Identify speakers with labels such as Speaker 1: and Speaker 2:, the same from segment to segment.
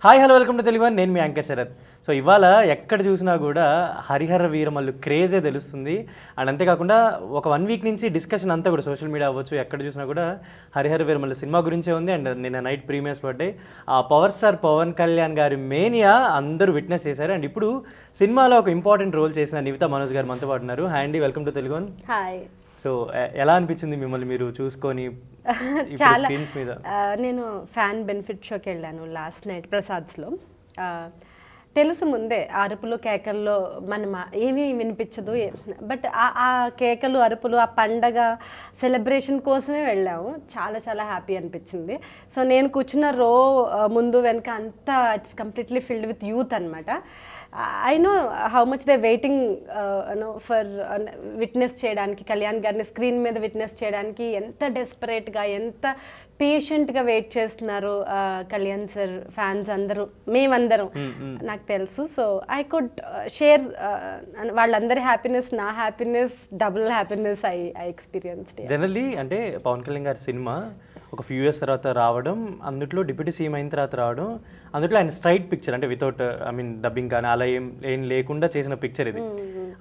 Speaker 1: Hi hello welcome to Telugu one. నేను మీ anchor Sarath. So ఇవాళ ఎక్కడ చూసినా కూడా హరిహర వీరమల్లు క్రేజే తెలుస్తుంది. అండ్ అంతేకాకుండా ఒక 1 వీక్ నుంచి డిస్కషన్ అంతా కూడా సోషల్ మీడియా అవ్వచ్చు, ఎక్కడ చూసినా కూడా హరిహర వీరమల్లు సినిమా గురించే ఉంది. అండ్ నిన్న నైట్ ప్రీమియర్స్ బర్త్డే ఆ పవర్ స్టార్ పవన్ కళ్యాణ్ గారి మేనియా అందరూ విట్నెస్ చేశారు. అండ్ ఇప్పుడు సినిమాలో ఒక ఇంపార్టెంట్ రోల్ చేసిన నివితా మనోజ్ గారు మనతో పాటు ఉన్నారు. హాయ్ అండి, welcome to Telugu one.
Speaker 2: Hi.
Speaker 1: So ఎలా అనిపించింది మిమ్మల్ని మీరు చూసుకొని?
Speaker 2: చాలా నేను ఫ్యాన్ బెనిఫిట్ షోకి వెళ్ళాను లాస్ట్ నైట్ ప్రసాద్స్లో. తెలుసు ముందే అరుపులు కేకల్లో మనం ఏమీ వినిపించదు, బట్ ఆ కేకలు అరుపులు ఆ పండగ సెలబ్రేషన్ కోసమే వెళ్ళాము. చాలా చాలా హ్యాపీ అనిపించింది. సో నేను కూర్చున్న రో ముందు వెనక అంతా it's completely filled with youth అనమాట. I know how much they waiting for witness చేయడానికి, కళ్యాణ్ గారిని స్క్రీన్ మీద విట్నెస్ చేయడానికి ఎంత డెస్పరేట్గా ఎంత పేషెంట్గా వెయిట్ చేస్తున్నారు కళ్యాణ్ సార్ ఫ్యాన్స్ అందరూ, మేమందరం నాకు తెలుసు. సో ఐ కుడ్ షేర్ వాళ్ళందరి హ్యాపీనెస్, నా happiness, double happiness I experienced.
Speaker 1: Generally అంటే పవన్ కళ్యాణ్ గారి సినిమా ఒక ఫ్యూ ఇయర్స్ తర్వాత రావడం, అందులో డిప్యూటీ సీఎం అయిన తర్వాత రావడం, అందులో ఆయన స్ట్రైట్ పిక్చర్ అంటే వితౌట్ డబ్బింగ్ కానీ అలా ఏం లేకుండా చేసిన పిక్చర్ ఇది.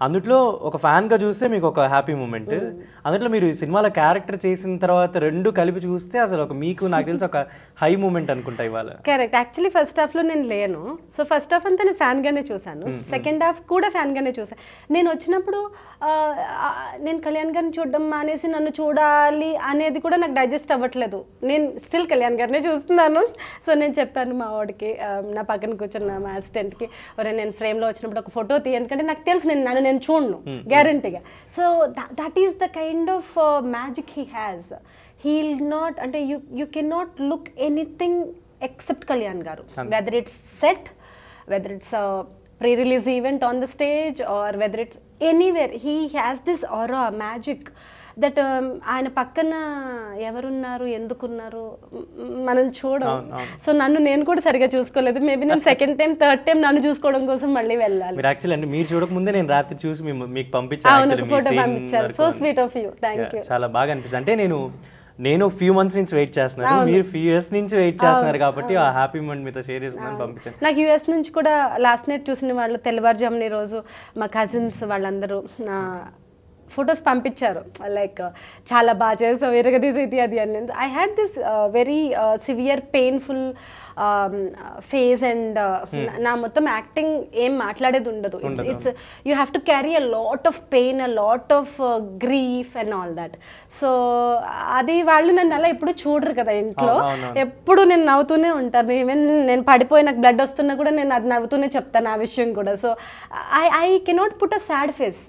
Speaker 1: అందులో ఒక ఫ్యాన్గా చూస్తే మీకు ఒక హ్యాపీ మూమెంట్, అందులో మీరు ఈ సినిమాలో క్యారెక్టర్ చేసిన తర్వాత రెండు కలిపి చూస్తే అసలు ఒక మీకు నాకు తెలిసి ఒక హై మూమెంట్ అనుకుంటా ఇవాళ.
Speaker 2: కరెక్ట్. యాక్చువల్లీ ఫస్ట్ హాఫ్లో నేను లేను. సో ఫస్ట్ హాఫ్ అంతా నేను ఫ్యాన్గానే చూశాను, సెకండ్ హాఫ్ కూడా ఫ్యాన్గానే చూసాను. నేను వచ్చినప్పుడు నేను కళ్యాణ్ గారిని చూడడం మానేసి నన్ను చూడాలి అనేది కూడా నాకు డైజెస్ట్ అవ్వట్లేదు. నేను స్టిల్ కళ్యాణ్ గారినే చూస్తున్నాను. సో నేను చెప్పాను మా వాడికి, నా పక్కన కూర్చున్న మా అసిస్టెంట్కి, ఒరే నేను ఫ్రేమ్లో వచ్చినప్పుడు ఒక ఫోటో తీయ, ఎందుకంటే నాకు తెలుసు నేను చూడను గ్యారంటీగా. So that is the kind of magic he has. He'll not అంటే you can not look anything except Kalyan garu, whether it's set, whether it's pre-release event on the stage or whether it's anywhere, he has this aura, magic that ఆయన పక్కన ఎవరున్నారు ఎందుకున్నారు మనం చూడం. So
Speaker 1: నేను
Speaker 2: కూడా సరిగా చూసుకోలేదు. మేబీ నేను సెకండ్ టైం థర్డ్ టైం నన్ను చూసుకోవడం కోసం మళ్ళీ వెళ్ళాలి.
Speaker 1: మీరు యాక్చువల్లీ అంటే మీరు చూడక ముందే నేను రాత్రి చూసి మీకు పంపించాను,
Speaker 2: ఫోటో పంపించారు. So sweet of you, thank you.
Speaker 1: చాలా బాగా అనిపిస్తుంది. అంటే నేను ఫ్యూ మంత్స్ నుంచి వెయిట్ చేస్తున్నాను, మీరు ఫ్యూ ఇయర్స్ నుంచి వెయిట్ చేస్తున్నారు కాబట్టి ఆ హ్యాపీ మూమెంట్ మీతో షేర్ చేసుకున్నాను, పంపించాను.
Speaker 2: నాకు యూఎస్ నుంచి కూడా లాస్ట్ నైట్ చూసిన వాళ్ళు తెల్లవారుజామున రోజు మా కజిన్స్ వాళ్ళందరూ ఫొటోస్ పంపించారు, లైక్ చాలా బాగా చేసావు, ఎరగదీసి ఇది అది అని. I had this very severe painful phase and నా మొత్తం యాక్టింగ్ ఏం మాట్లాడేది ఉండదు. It's you have to carry a lot of pain, a lot of grief and all that. So అది వాళ్ళు నన్ను అలా ఎప్పుడు చూడరు కదా ఇంట్లో, ఎప్పుడు నేను నవ్వుతూనే ఉంటాను. ఈవెన్ నేను పడిపోయి నాకు బ్లడ్ వస్తున్నా కూడా నేను అది నవ్వుతూనే చెప్తాను ఆ విషయం కూడా. So I cannot put a sad face.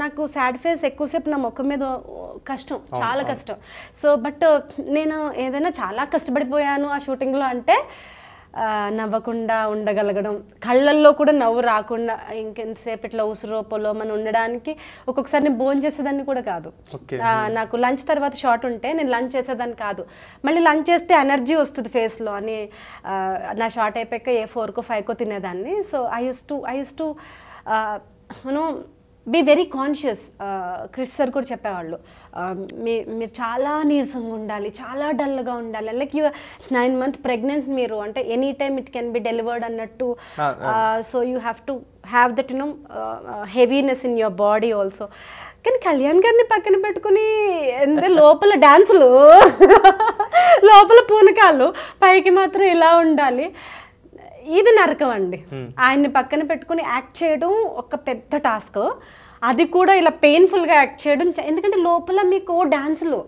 Speaker 2: నాకు సాడ్ ఫేస్ ఎక్కువసేపు నా ముఖం మీద కష్టం, చాలా కష్టం. సో బట్ నేను ఏదైనా చాలా కష్టపడిపోయాను ఆ షూటింగ్లో అంటే నవ్వకుండా ఉండగలగడం, కళ్ళల్లో కూడా నవ్వు రాకుండా ఇంకెంతసేపు ఇట్లా ఉసురోపోలో మనం ఉండడానికి. ఒక్కొక్కసారి నేను భోజనం చేసేదాన్ని కూడా కాదు. నాకు లంచ్ తర్వాత షార్ట్ ఉంటే నేను లంచ్ చేసేదాన్ని కాదు. మళ్ళీ లంచ్ చేస్తే ఎనర్జీ వస్తుంది ఫేస్లో అని నా షార్ట్ అయిపోయాక 4కో 5కో తినేదాన్ని. So I use to be very conscious. Krish sir కూడా చెప్పేవాళ్ళు, మీరు చాలా నీరసంగా ఉండాలి, చాలా డల్గా ఉండాలి, లైక్ యూ 9 months ప్రెగ్నెంట్ మీరు, అంటే any time it can be delivered అన్నట్టు. So you have to have that heaviness in your body also. కానీ కళ్యాణ్ గారిని పక్కన పెట్టుకుని అంటే లోపల డాన్సులు, లోపల పూనకాలు, పైకి మాత్రం ఇలా ఉండాలి, ఇది నరకం అండి. ఆయన్ని పక్కన పెట్టుకుని యాక్ట్ చేయడం ఒక పెద్ద టాస్క్. అది కూడా ఇలా పెయిన్ఫుల్గా యాక్ట్ చేయడం, ఎందుకంటే లోపల మీకు డాన్సులు,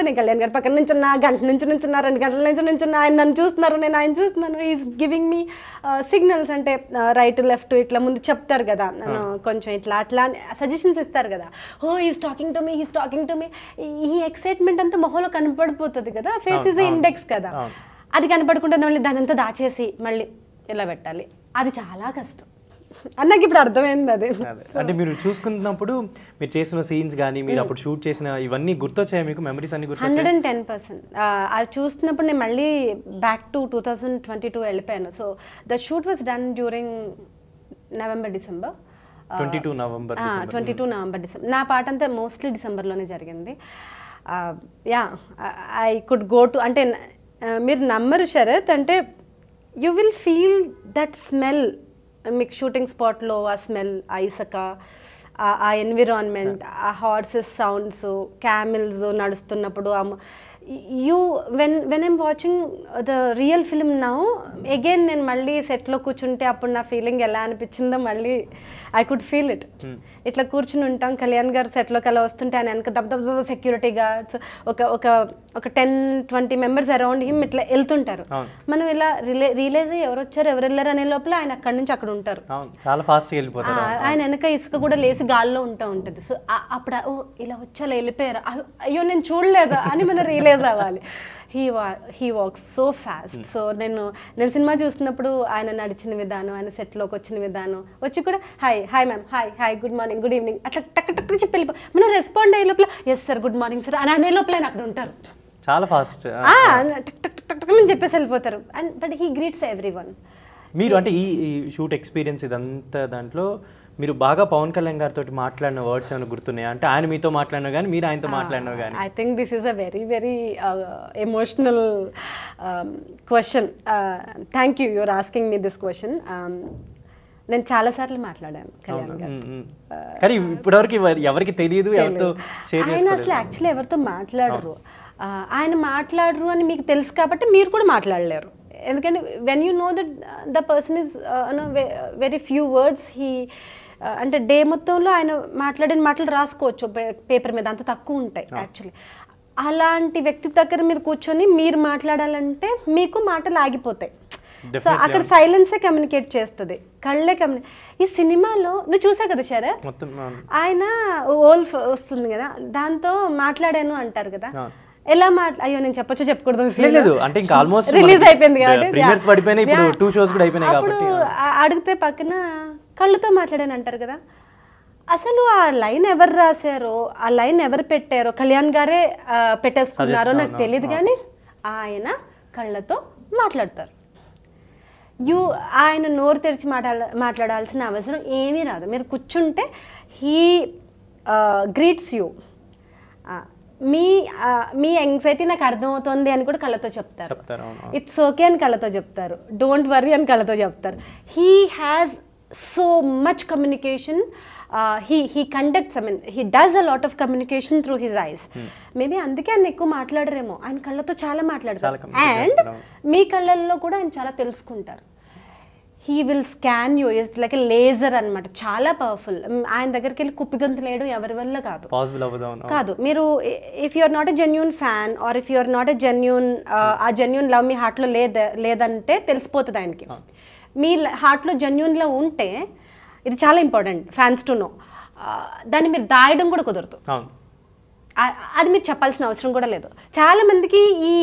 Speaker 2: నేను కళ్యాణ్ గారి పక్కన నుంచున్నా, గంట నుంచి నుంచున్నా, 2 గంటల నుంచి నుంచున్నా, ఆయన నన్ను చూస్తున్నారు, నేను ఆయన చూస్తున్నాను. ఈజ్ గివింగ్ మీ సిగ్నల్స్, అంటే రైట్ లెఫ్ట్ ఇట్లా ముందు చెప్తారు కదా, కొంచెం ఇట్లా అట్లా సజెషన్స్ ఇస్తారు కదా. Is talking to me, he's talking to me. ఈ ఎక్సైట్మెంట్ అంతా మొహంలో కనపడిపోతుంది కదా, ఫేస్ ఈజ్ ఇండెక్స్ కదా, అది కనపడకుండా మళ్ళీ దాని అంతా దాచేసి మళ్ళీ ఇలా పెట్టాలి, అది చాలా కష్టం. నాకు ఇప్పుడు అర్థమైంది అది.
Speaker 1: అంటే మీరు చూసుకున్నప్పుడు మీరు చేసిన సీన్స్ కానీ మీరు అప్పుడు షూట్ చేసిన ఇవన్నీ గుర్తొచ్చాయి మీకు? మెమరీస్ అన్ని గుర్తొచ్చాయి?
Speaker 2: 110%. అది చూస్తున్నప్పుడు నేను మళ్ళీ బ్యాక్ టు 2022 వెళ్ళిపోయాను. So the shoot was done during November December
Speaker 1: 22
Speaker 2: November December. నా పాట అంతా మోస్ట్లీ డిసెంబర్లోనే జరిగింది. Yeah, I could go to, అంటే మీరు నమ్మరు శరత్, అంటే you will feel that smell. మీకు షూటింగ్ స్పాట్లో ఆ స్మెల్, ఆ ఇసుక, ఆ ఎన్విరాన్మెంట్, ఆ హార్సెస్ సౌండ్స్, క్యామిల్స్ నడుస్తున్నప్పుడు, when I'm watching the real film now again, నేను మళ్ళీ సెట్లో కూర్చుంటే అప్పుడు నా ఫీలింగ్ ఎలా అనిపించిందో మళ్ళీ ఐ కుడ్ ఫీల్ ఇట్. ఇట్లా కూర్చుని ఉంటాం, కళ్యాణ్ గారు సెట్లోకి అలా వస్తుంటే ఆయన వెనక దబ్ సెక్యూరిటీ గార్డ్స్, ఒక 10-20 మెంబర్స్ అరౌండ్ హిమ్ ఇట్లా వెళ్తుంటారు. మనం ఇలా రియలైజ్ అయ్యి ఎవరు వచ్చారు ఎవరు వెళ్ళారు అనే లోపల ఆయన అక్కడి నుంచి అక్కడ ఉంటారు.
Speaker 1: చాలా ఫాస్ట్గా వెళ్ళిపోతారు. ఆయన
Speaker 2: వెనక ఇసుక కూడా లేసి గాల్లో ఉంటుంది. సో అప్పుడు ఓ ఇలా వచ్చా వెళ్ళిపోయారు, అయ్యో నేను చూడలేదా అని మనం రియలైజ్ అవ్వాలి. He walks so fast. So నేను సినిమా చూస్తున్నప్పుడు ఆయన నడిచిన విధానం, ఆయన సెట్లోకి వచ్చిన విధానం, వచ్చి కూడా hi ma'am, hi good morning, good evening అట్లా టక్ టక్ చెప్పి వెళ్ళిపో, మనం రెస్పాండ్ అయ్యే లోపల yes sir good morning sir అని అనే లోపల ఆయన అక్కడ ఉంటారు.
Speaker 1: చాలా ఫాస్ట్
Speaker 2: టక్ టక్ టక్ టక్ అని చెప్పేసి వెళ్ళిపోతారు. And but he greets every one.
Speaker 1: మీరు అంటే ఈ షూట్ ఎక్స్పీరియన్స్ ఇదంతా దాంట్లో మీరు బాగా పవన్ కళ్యాణ్ గారితో మాట్లాడిన వర్డ్స్ ఏమైనా గుర్తున్నాయా? అంటే ఆయన మీతో మాట్లాడినా కానీ మీరు ఆయనతో మాట్లాడినా కానీ.
Speaker 2: I think this is a very very emotional question. Thank you you're asking me this question. నేను చాలాసార్లు మాట్లాడాను కళ్యాణ్ గారు,
Speaker 1: కానీ ఇప్పటివరకు ఎవరికి తెలియదు, ఎవరితో షేర్
Speaker 2: ఆయన అసలు యాక్చువల్లీ ఎవరితో మాట్లాడరు. ఆయన మాట్లాడరు అని మీకు తెలుసు కాబట్టి మీరు కూడా మాట్లాడలేరు. ఎందుకంటే when you know that the person is very few words, అంటే డే మొత్తంలో ఆయన మాట్లాడిన మాటలు రాసుకోవచ్చు పేపర్ మీద, అంత తక్కువ ఉంటాయి యాక్చువల్లీ. అలాంటి వ్యక్తి దగ్గర మీరు కూర్చొని మీరు మాట్లాడాలంటే మీకు మాటలు ఆగిపోతాయి. సో అక్కడ సైలెన్సే కమ్యూనికేట్ చేస్తుంది, కళ్ళే ఈ సినిమాలో నువ్వు చూసా కదా షరే, ఆయన ఓల్ వస్తుంది కదా, దాంతో మాట్లాడాను అంటారు కదా, ఎలా అయ్యో నేను చెప్పొచ్చో చెప్పకూడదు,
Speaker 1: అంటే ఇంకా ఆల్మోస్ట్
Speaker 2: రిలీజ్ అయిపోయింది కాబట్టి
Speaker 1: అప్పుడు
Speaker 2: అడిగితే పక్కన కళ్ళతో మాట్లాడాను అంటారు కదా. అసలు ఆ లైన్ ఎవరు రాశారో, ఆ లైన్ ఎవరు పెట్టారో, కళ్యాణ్ గారే పెట్టేసుకున్నారో నాకు తెలియదు, కానీ ఆయన కళ్ళతో మాట్లాడతారు. ఆయన నోరు తెరిచి మాట్లాడాల్సిన అవసరం ఏమీ రాదు. మీరు కూర్చుంటే he greets you. Me anxiety నాకు అర్థమవుతుంది అని కూడా కళ్ళతో చెప్తారు. ఇట్స్ ఓకే అని కళ్ళతో చెప్తారు, డోంట్ వరీ అని కళ్ళతో చెప్తారు. He has so much communication. he conducts, I mean he does a lot of communication through his eyes. Maybe అందుకే ఆయన ఎక్కువ మాట్లాడరేమో, ఆయన కళ్ళతో చాలా మాట్లాడతారు. అండ్ మీ కళ్ళల్లో కూడా ఆయన చాలా తెలుసుకుంటారు. He will scan you, is like a laser అనమాట, చాలా పవర్ఫుల్. ఆయన దగ్గరికి వెళ్ళి కుప్పిగంతులు వేయడం ఎవరి వల్ల కాదు. మీరు if you are not a genuine fan or if you are not a genuine, ఆ జెన్యూన్ లవ్ మీ హార్ట్లో లేదంటే తెలిసిపోతుంది ఆయనకి. మీ హార్ట్లో జెన్యూన్ లవ్ ఉంటే, ఇది చాలా ఇంపార్టెంట్ ఫ్యాన్స్ టు నో, దాన్ని మీరు దాయడం కూడా కుదరదు. అది మీరు చెప్పాల్సిన అవసరం కూడా లేదు. చాలా మందికి ఈ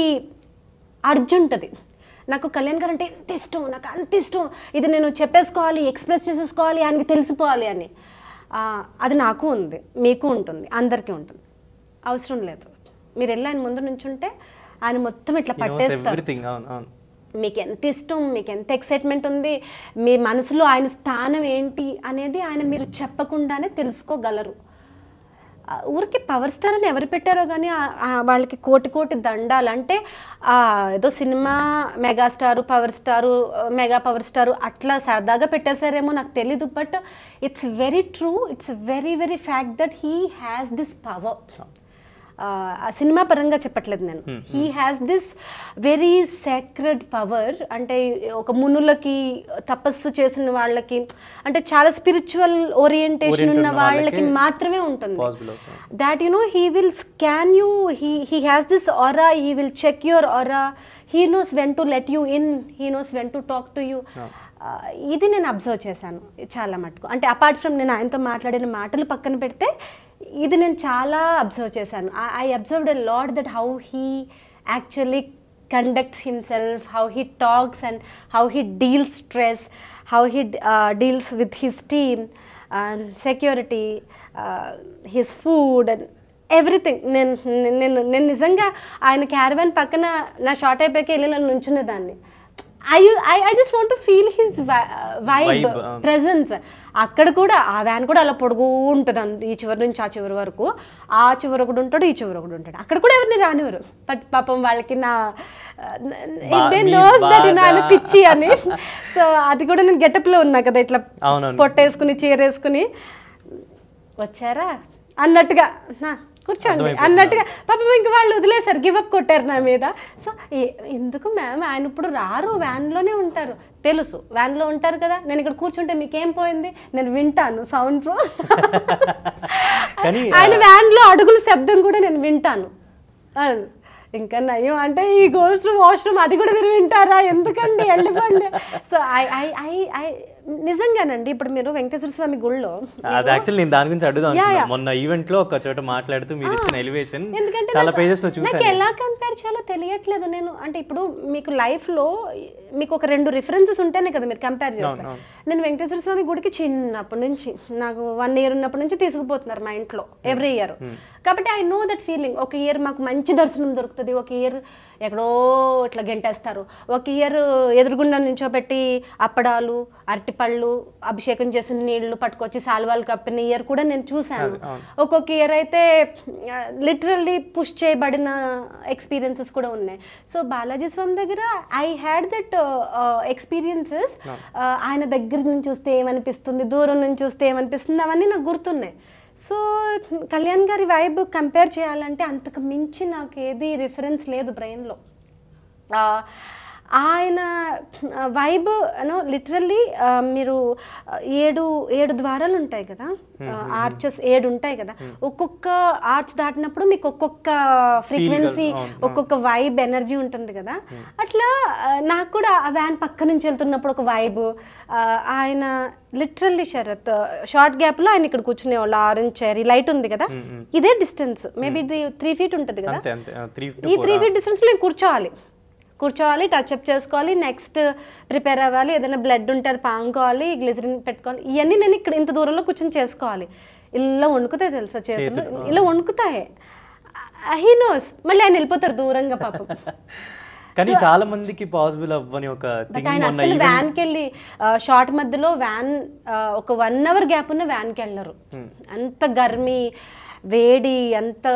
Speaker 2: అర్జు ఉంటుంది, నాకు కళ్యాణ్ గారు అంటే ఎంత ఇష్టం, నాకు అంత ఇష్టం, ఇది నేను చెప్పేసుకోవాలి, ఎక్స్ప్రెస్ చేసేసుకోవాలి, ఆయనకి తెలిసిపోవాలి అని. అది నాకు ఉంది, మీకు ఉంటుంది, అందరికీ ఉంటుంది. అవసరం లేదు. మీరు వెళ్ళి ఆయన ముందు నుంచుంటే ఆయన మొత్తం ఇట్లా పట్టేస్తారు. మీకు ఎంత ఇష్టం, మీకు ఎంత ఎక్సైట్మెంట్ ఉంది, మీ మనసులో ఆయన స్థానం ఏంటి అనేది ఆయన మీరు చెప్పకుండానే తెలుసుకోగలరు. ఊరికి పవర్ స్టార్ అని ఎవరు పెట్టారో కానీ వాళ్ళకి కోటి దండాలు. అంటే ఏదో cinema megastar, power star, mega power star అట్లా సరదాగా పెట్టేశారేమో నాకు తెలీదు. But it's very true, it's very very fact that he has this power. Cinema పరంగా చెప్పట్లేదు నేను. He has this very sacred power. అంటే ఒక మునులకి, తపస్సు చేసిన వాళ్ళకి, అంటే చాలా స్పిరిచువల్ ఓరియంటేషన్ ఉన్న వాళ్ళకి మాత్రమే ఉంటుంది. That you know he will scan you, he has this aura, he will check your aura, he knows when to let you in, he knows when to talk to you. ఇది నేను observe చేశాను చాలా మటుకు. అంటే apart from నేను ఆయనతో మాట్లాడిన మాటలు పక్కన పెడితే, ఇది నేను చాలా అబ్జర్వ్ చేశాను. I observed a lot that how he actually conducts himself, how he talks and how he deals stress, how he deals with his team and security, his food and everything. నేను నిజంగా ఆయన caravan పక్కన నా short అయిపోయాక వెళ్ళి నన్ను నుంచునేదాన్ని. I just want to feel his vibe presence. అక్కడ కూడా ఆ వ్యాన్ కూడా అలా పొడుగు ఉంటుంది ఈ చివరి నుంచి ఆ చివరి వరకు. ఆ చివరి ఒకడు ఉంటాడు, ఈ చివరి ఒకడు ఉంటాడు. అక్కడ కూడా ఎవరిని రానివ్వరు. బట్ పాపం వాళ్ళకి నా ఆయన పిచ్చి అని. సో అది కూడా నేను గెటప్ లో ఉన్నా కదా, ఇట్లా పొట్టేసుకుని చీరేసుకుని వచ్చారా అన్నట్టుగా కూర్చోండి అన్నట్టుగా. పాపం ఇంక వాళ్ళు వదిలేసారు, గివప్ కొట్టారు నా మీద. సో ఎందుకు మ్యామ్, ఆయన ఇప్పుడు రారు, వ్యాన్లోనే ఉంటారు, తెలుసు వ్యాన్లో ఉంటారు కదా, నేను ఇక్కడ కూర్చుంటే మీకేం పోయింది, నేను వింటాను సౌండ్స్. ఆయన వ్యాన్లో అడుగుల శబ్దం కూడా నేను వింటాను. ఇంకా నయం అంటే ఈ గోస్ట్ వాష్రూమ్ అది కూడా మీరు వింటారా, ఎందుకండి వెళ్ళిపోండి. సో ఐ నిజంగానండి ఇప్పుడు మీరు వెంకటేశ్వర స్వామి గుళ్ళో,
Speaker 1: అది యాక్చువల్లీ నేను దాని గురించి అడుగుదాం. మొన్న ఈవెంట్ లో ఒక చోట మాట్లాడుతూ మీరు ఇచ్చిన ఎలివేషన్ చాలా పేజెస్ లో చూసాను.
Speaker 2: నాకు ఎలా కంపేర్ చేయాలో తెలియట్లేదు. నేను అంటే ఇప్పుడు మీకు లైఫ్ లో మీకు ఒక 2 రిఫరెన్సెస్ ఉంటేనే కదా మీరు కంపేర్ చేస్తారు. నేను వెంకటేశ్వర స్వామి గుడికి చిన్నప్పటి నుంచి, నాకు 1 year ఉన్నప్పటి నుంచి తీసుకుపోతున్నారు మా ఇంట్లో ఎవ్రీ ఇయర్. కాబట్టి ఐ నో దట్ ఫీలింగ్. ఒక ఇయర్ మాకు మంచి దర్శనం దొరుకుతుంది, ఒక ఇయర్ ఎక్కడో ఇట్లా గెంటేస్తారు, ఒక ఇయర్ ఎదురుగుండా నుంచోబెట్టి అప్పడాలు అరటిపళ్ళు అభిషేకం చేసిన నీళ్లు పట్టుకొచ్చి సాల్వాలు కప్పిన ఇయర్ కూడా నేను చూశాను. ఒక్కొక్క ఇయర్ అయితే లిటరల్లీ పుష్ చేయబడిన ఎక్స్పీరియన్సెస్ కూడా ఉన్నాయి. సో బాలాజీ స్వామి దగ్గర ఐ హ్యాడ్ దట్ ఎక్స్పీరియన్సెస్. ఆయన దగ్గర నుంచి చూస్తే ఏమనిపిస్తుంది, దూరం నుంచి చూస్తే ఏమనిపిస్తుంది, అవన్నీ నాకు గుర్తున్నాయి. సో కళ్యాణ్ గారి వైబ్ కంపేర్ చేయాలంటే అంతకు మించి నాకు ఏది రిఫరెన్స్ లేదు బ్రెయిన్లో. ఆయన వైబ్ లిటరల్లీ మీరు 7 ద్వారాలు ఉంటాయి కదా, ఆర్చెస్ 7 ఉంటాయి కదా, ఒక్కొక్క ఆర్చ్ దాటినప్పుడు మీకు ఒక్కొక్క ఫ్రీక్వెన్సీ, ఒక్కొక్క వైబ్ ఎనర్జీ ఉంటుంది కదా. అట్లా నాకు కూడా ఆ వ్యాన్ పక్క నుంచి వెళ్తున్నప్పుడు ఒక వైబ్. ఆయన లిటరల్లీ శరత్ షార్ట్ గ్యాప్ లో ఆయన ఇక్కడ కూర్చునేవాళ్ళు, ఆరెంజ్ చైర్, లైట్ ఉంది కదా, ఇదే డిస్టెన్స్, మేబీ ఇది 3 feet ఉంటుంది కదా, ఈ 3 feet డిస్టెన్స్ లో నేను కూర్చోవాలి, టచ్అప్ చేసుకోవాలి, నెక్స్ట్ ప్రిపేర్ అవ్వాలి, ఏదైనా బ్లడ్ ఉంటే అది పాముకోవాలి, గ్లిజరిన్ పెట్టుకోవాలి, ఇవన్నీ నేను ఇక్కడ ఇంత దూరంలో కూర్చొని చేసుకోవాలి. ఇలా వణుకుతాయి తెలుసా చేతులు, ఇలా వణుకుతాయి. He knows. మళ్ళీ ఆయన వెళ్ళిపోతారు దూరంగా పాపం.
Speaker 1: కానీ చాలా మందికి పాసిబుల్ అవ్వని ఒక
Speaker 2: ఆయన అసలు వ్యాన్ కి వెళ్ళి షార్ట్ మధ్యలో వ్యాన్ ఒక 1 hour గ్యాప్ ఉన్న వ్యాన్ కి వెళ్ళరు. అంత గర్మి, వేడి, అంత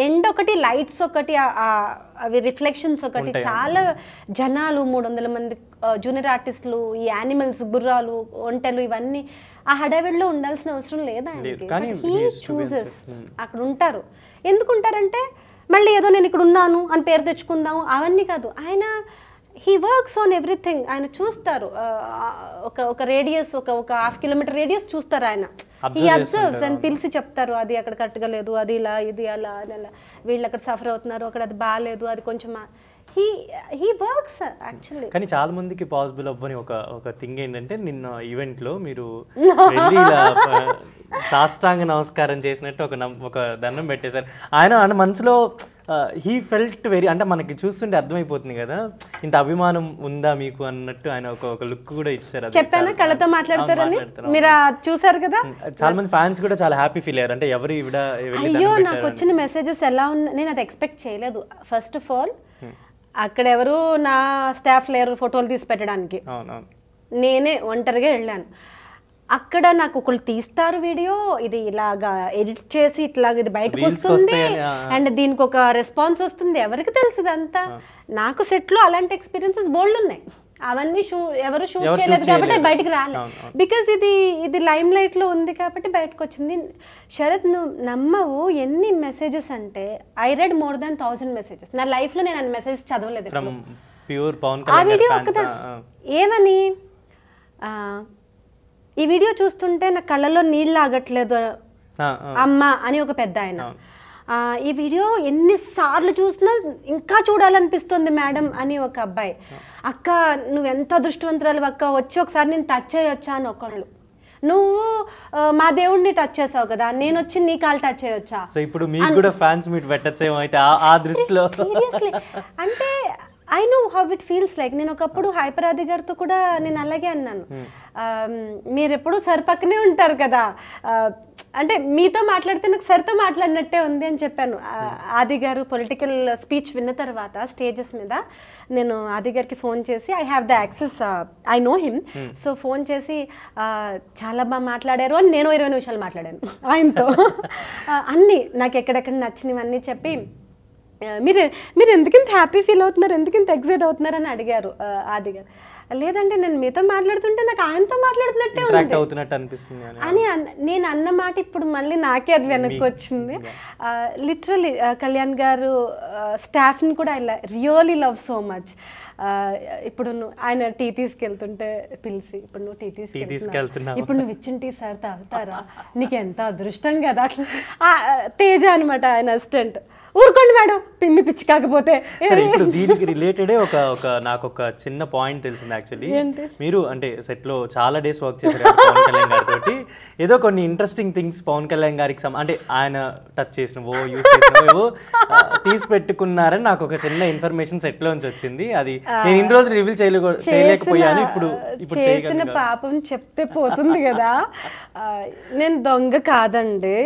Speaker 2: ఎండ ఒకటి, లైట్స్ ఒకటి, అవి రిఫ్లెక్షన్స్ ఒకటి, చాలా జనాలు, 300 మంది జూనియర్ ఆర్టిస్టులు, ఈ యానిమల్స్, గుర్రాలు, ఒంటెలు, ఇవన్నీ ఆ హడావిడిలో ఉండాల్సిన అవసరం లేదు ఆయనకి. హీ చూసెస్ అక్కడ ఉంటారు. ఎందుకు ఉంటారంటే మళ్ళీ ఏదో నేను ఇక్కడ ఉన్నాను అని పేరు తెచ్చుకుందాం అవన్నీ కాదు. ఆయన హీ వర్క్స్ ఆన్ ఎవ్రీథింగ్. ఆయన చూస్తారు, ఒక రేడియస్, ఒక 1/2 kilometer రేడియస్ చూస్తారు ఆయన. హీ అబ్జర్వ్స్ అండ్ పిలిచి చెప్తారు, అది అక్కడ కరెక్ట్గా లేదు, అది ఇలా, ఇది అలా, అది అలా, వీళ్ళు అక్కడ సఫర్ అవుతున్నారు, అక్కడ అది బాగాలేదు, అది కొంచెం హీ వర్క్స్ యాక్చువల్లీ.
Speaker 1: కానీ చాలా మందికి పాసిబుల్ అవ్వని ఒక థింగ్ ఏంటంటే, నిన్న ఈవెంట్ లో మీరు వెళ్ళి ఇలా సాష్టాంగ నమస్కారం చేసినట్టు ఒక దండం పెట్టేశారు. ఆయన మనసులో హీ ఫెల్ట్ వెరీ, అంటే మనకి చూస్తుంటే అర్థమైపోతుంది కదా, ఇంత అభిమానం ఉందా మీకు అన్నట్టు ఆయన ఒక లుక్ కూడా ఇచ్చారు.
Speaker 2: చెప్పానా కళ్ళతో మాట్లాడతారని, మీరు చూసారు కదా.
Speaker 1: చాలా మంది ఫ్యాన్స్ కూడా చాలా హ్యాపీ ఫీల్ అయ్యారు. అంటే ఎవరు
Speaker 2: అయ్యో నాకు వచ్చిన మెసేజెస్ ఎలా ఉన్నాయి, నేను అది ఎక్స్పెక్ట్ చేయలేదు. ఫస్ట్ ఆఫ్ ఆల్ అక్కడ ఎవరు నా స్టాఫ్ లేరు ఫోటోలు తీసి పెట్టడానికి, నేనే ఒంటరిగా వెళ్ళాను. అక్కడ నాకు ఒకళ్ళు తీస్తారు వీడియో, ఇది ఇలాగా ఎడిట్ చేసి ఇట్లాగ ఇది బయటకు వస్తుంది అండ్ దీనికి ఒక రెస్పాన్స్ వస్తుంది, ఎవరికి తెలుసు అంతా. నాకు సెట్లో అలాంటి ఎక్స్పీరియన్సెస్ బోల్డ్ ఉన్నాయి. అవన్నీ ఎవరు షూట్ చేయలేదు కాబట్టి బయటకు రాలేదు. బికాజ్ ఇది లైమ్ లైట్ లో ఉంది కాబట్టి బయటకు వచ్చింది. శరత్ నువ్వు నమ్మవు ఎన్ని మెసేజెస్ అంటే, I read more than 1000 messages. నా లైఫ్ లో నేను అన్ని మెసేజెస్ చదవలేదు. ఆ వీడియో ఒకదా ఏమని, ఈ వీడియో చూస్తుంటే నా కళ్ళలో నీళ్ళు ఆగట్లేదు అమ్మ అని ఒక పెద్ద ఆయన, ఈ వీడియో ఎన్నిసార్లు చూసినా ఇంకా చూడాలనిపిస్తుంది మేడం అని ఒక అబ్బాయి, అక్క నువ్వు ఎంత అదృష్టవంతురాలు అక్క, వచ్చి ఒకసారి నేను టచ్ చేయొచ్చా అని ఒకళ్ళు, నువ్వు మా దేవుడిని టచ్ చేసావు కదా, నేను వచ్చి నీ కాలు టచ్ చేయొచ్చా.
Speaker 1: ఇప్పుడు మీకు కూడా ఫ్యాన్స్ మీట్ పెట్టొచ్చేమో అయితే ఆ దృష్టిలో.
Speaker 2: సీరియస్లీ అంటే I know how it feels like. నేను ఒకప్పుడు హైపరాది గారితో కూడా నేను అలాగే అన్నాను, మీరు ఎప్పుడు సరిపక్కనే ఉంటారు కదా, అంటే మీతో మాట్లాడితే నాకు సరితో మాట్లాడినట్టే ఉంది అని చెప్పాను. ఆది గారు పొలిటికల్ స్పీచ్ విన్న తర్వాత స్టేజెస్ మీద నేను ఆది గారికి ఫోన్ చేసి I have the access, I know him, so phone చేసి చాలా బాగా మాట్లాడారు అని నేను 20 నిమిషాలు మాట్లాడాను ఆయనతో. అన్నీ నాకు ఎక్కడెక్కడ నచ్చినవన్నీ చెప్పి మీరు మీరు ఎందుకింత హ్యాపీ ఫీల్ అవుతున్నారు, ఎందుకింత ఎక్సైట్ అవుతున్నారు అని అడిగారు ఆది గారు. లేదంటే నేను మీతో మాట్లాడుతుంటే నాకు ఆయనతో మాట్లాడుతున్నట్టే ఉంది అని నేను అన్న మాట ఇప్పుడు మళ్ళీ నాకే అది వెనక్కి వచ్చింది. లిటరలీ కళ్యాణ్ గారు స్టాఫ్ని కూడా I really love so much. ఇప్పుడు ఆయన టీ తీసుకెళ్తుంటే పిలిచి, ఇప్పుడు నువ్వు టీ తీసుకెళ్తున్నావు, ఇప్పుడు నువ్వు ఇచ్చిన టీ సార్ తాగుతారా, నీకు ఎంత అదృష్టం కదా. తేజ అనమాట ఆయన అసిస్టెంట్. ఊరుకోండి మేడం పిమ్మి పిచ్చి కాకపోతే.
Speaker 1: ఇప్పుడు దీనికి రిలేటెడే నాకు ఒక చిన్న పాయింట్ తెలిసింది యాక్చువల్లీ. మీరు అంటే సెట్ లో చాలా డేస్ వర్క్ చేశారు పవన్ కళ్యాణ్ గారితో. ఏదో కొన్ని ఇంట్రెస్టింగ్ థింగ్స్ పవన్ కళ్యాణ్ గారికి అంటే ఆయన టచ్ చేసినవో యూస్ చేసినవో తీసి పెట్టుకున్నారని నాకు ఒక చిన్న ఇన్ఫర్మేషన్ సెట్ లోంచి వచ్చింది. అది నేను ఇన్ని రోజులు రివీల్ చేయలేకపోయాను. ఇప్పుడు
Speaker 2: చేసిన పాపం చెప్తే పోతుంది కదా. నేను దొంగ కాదండి,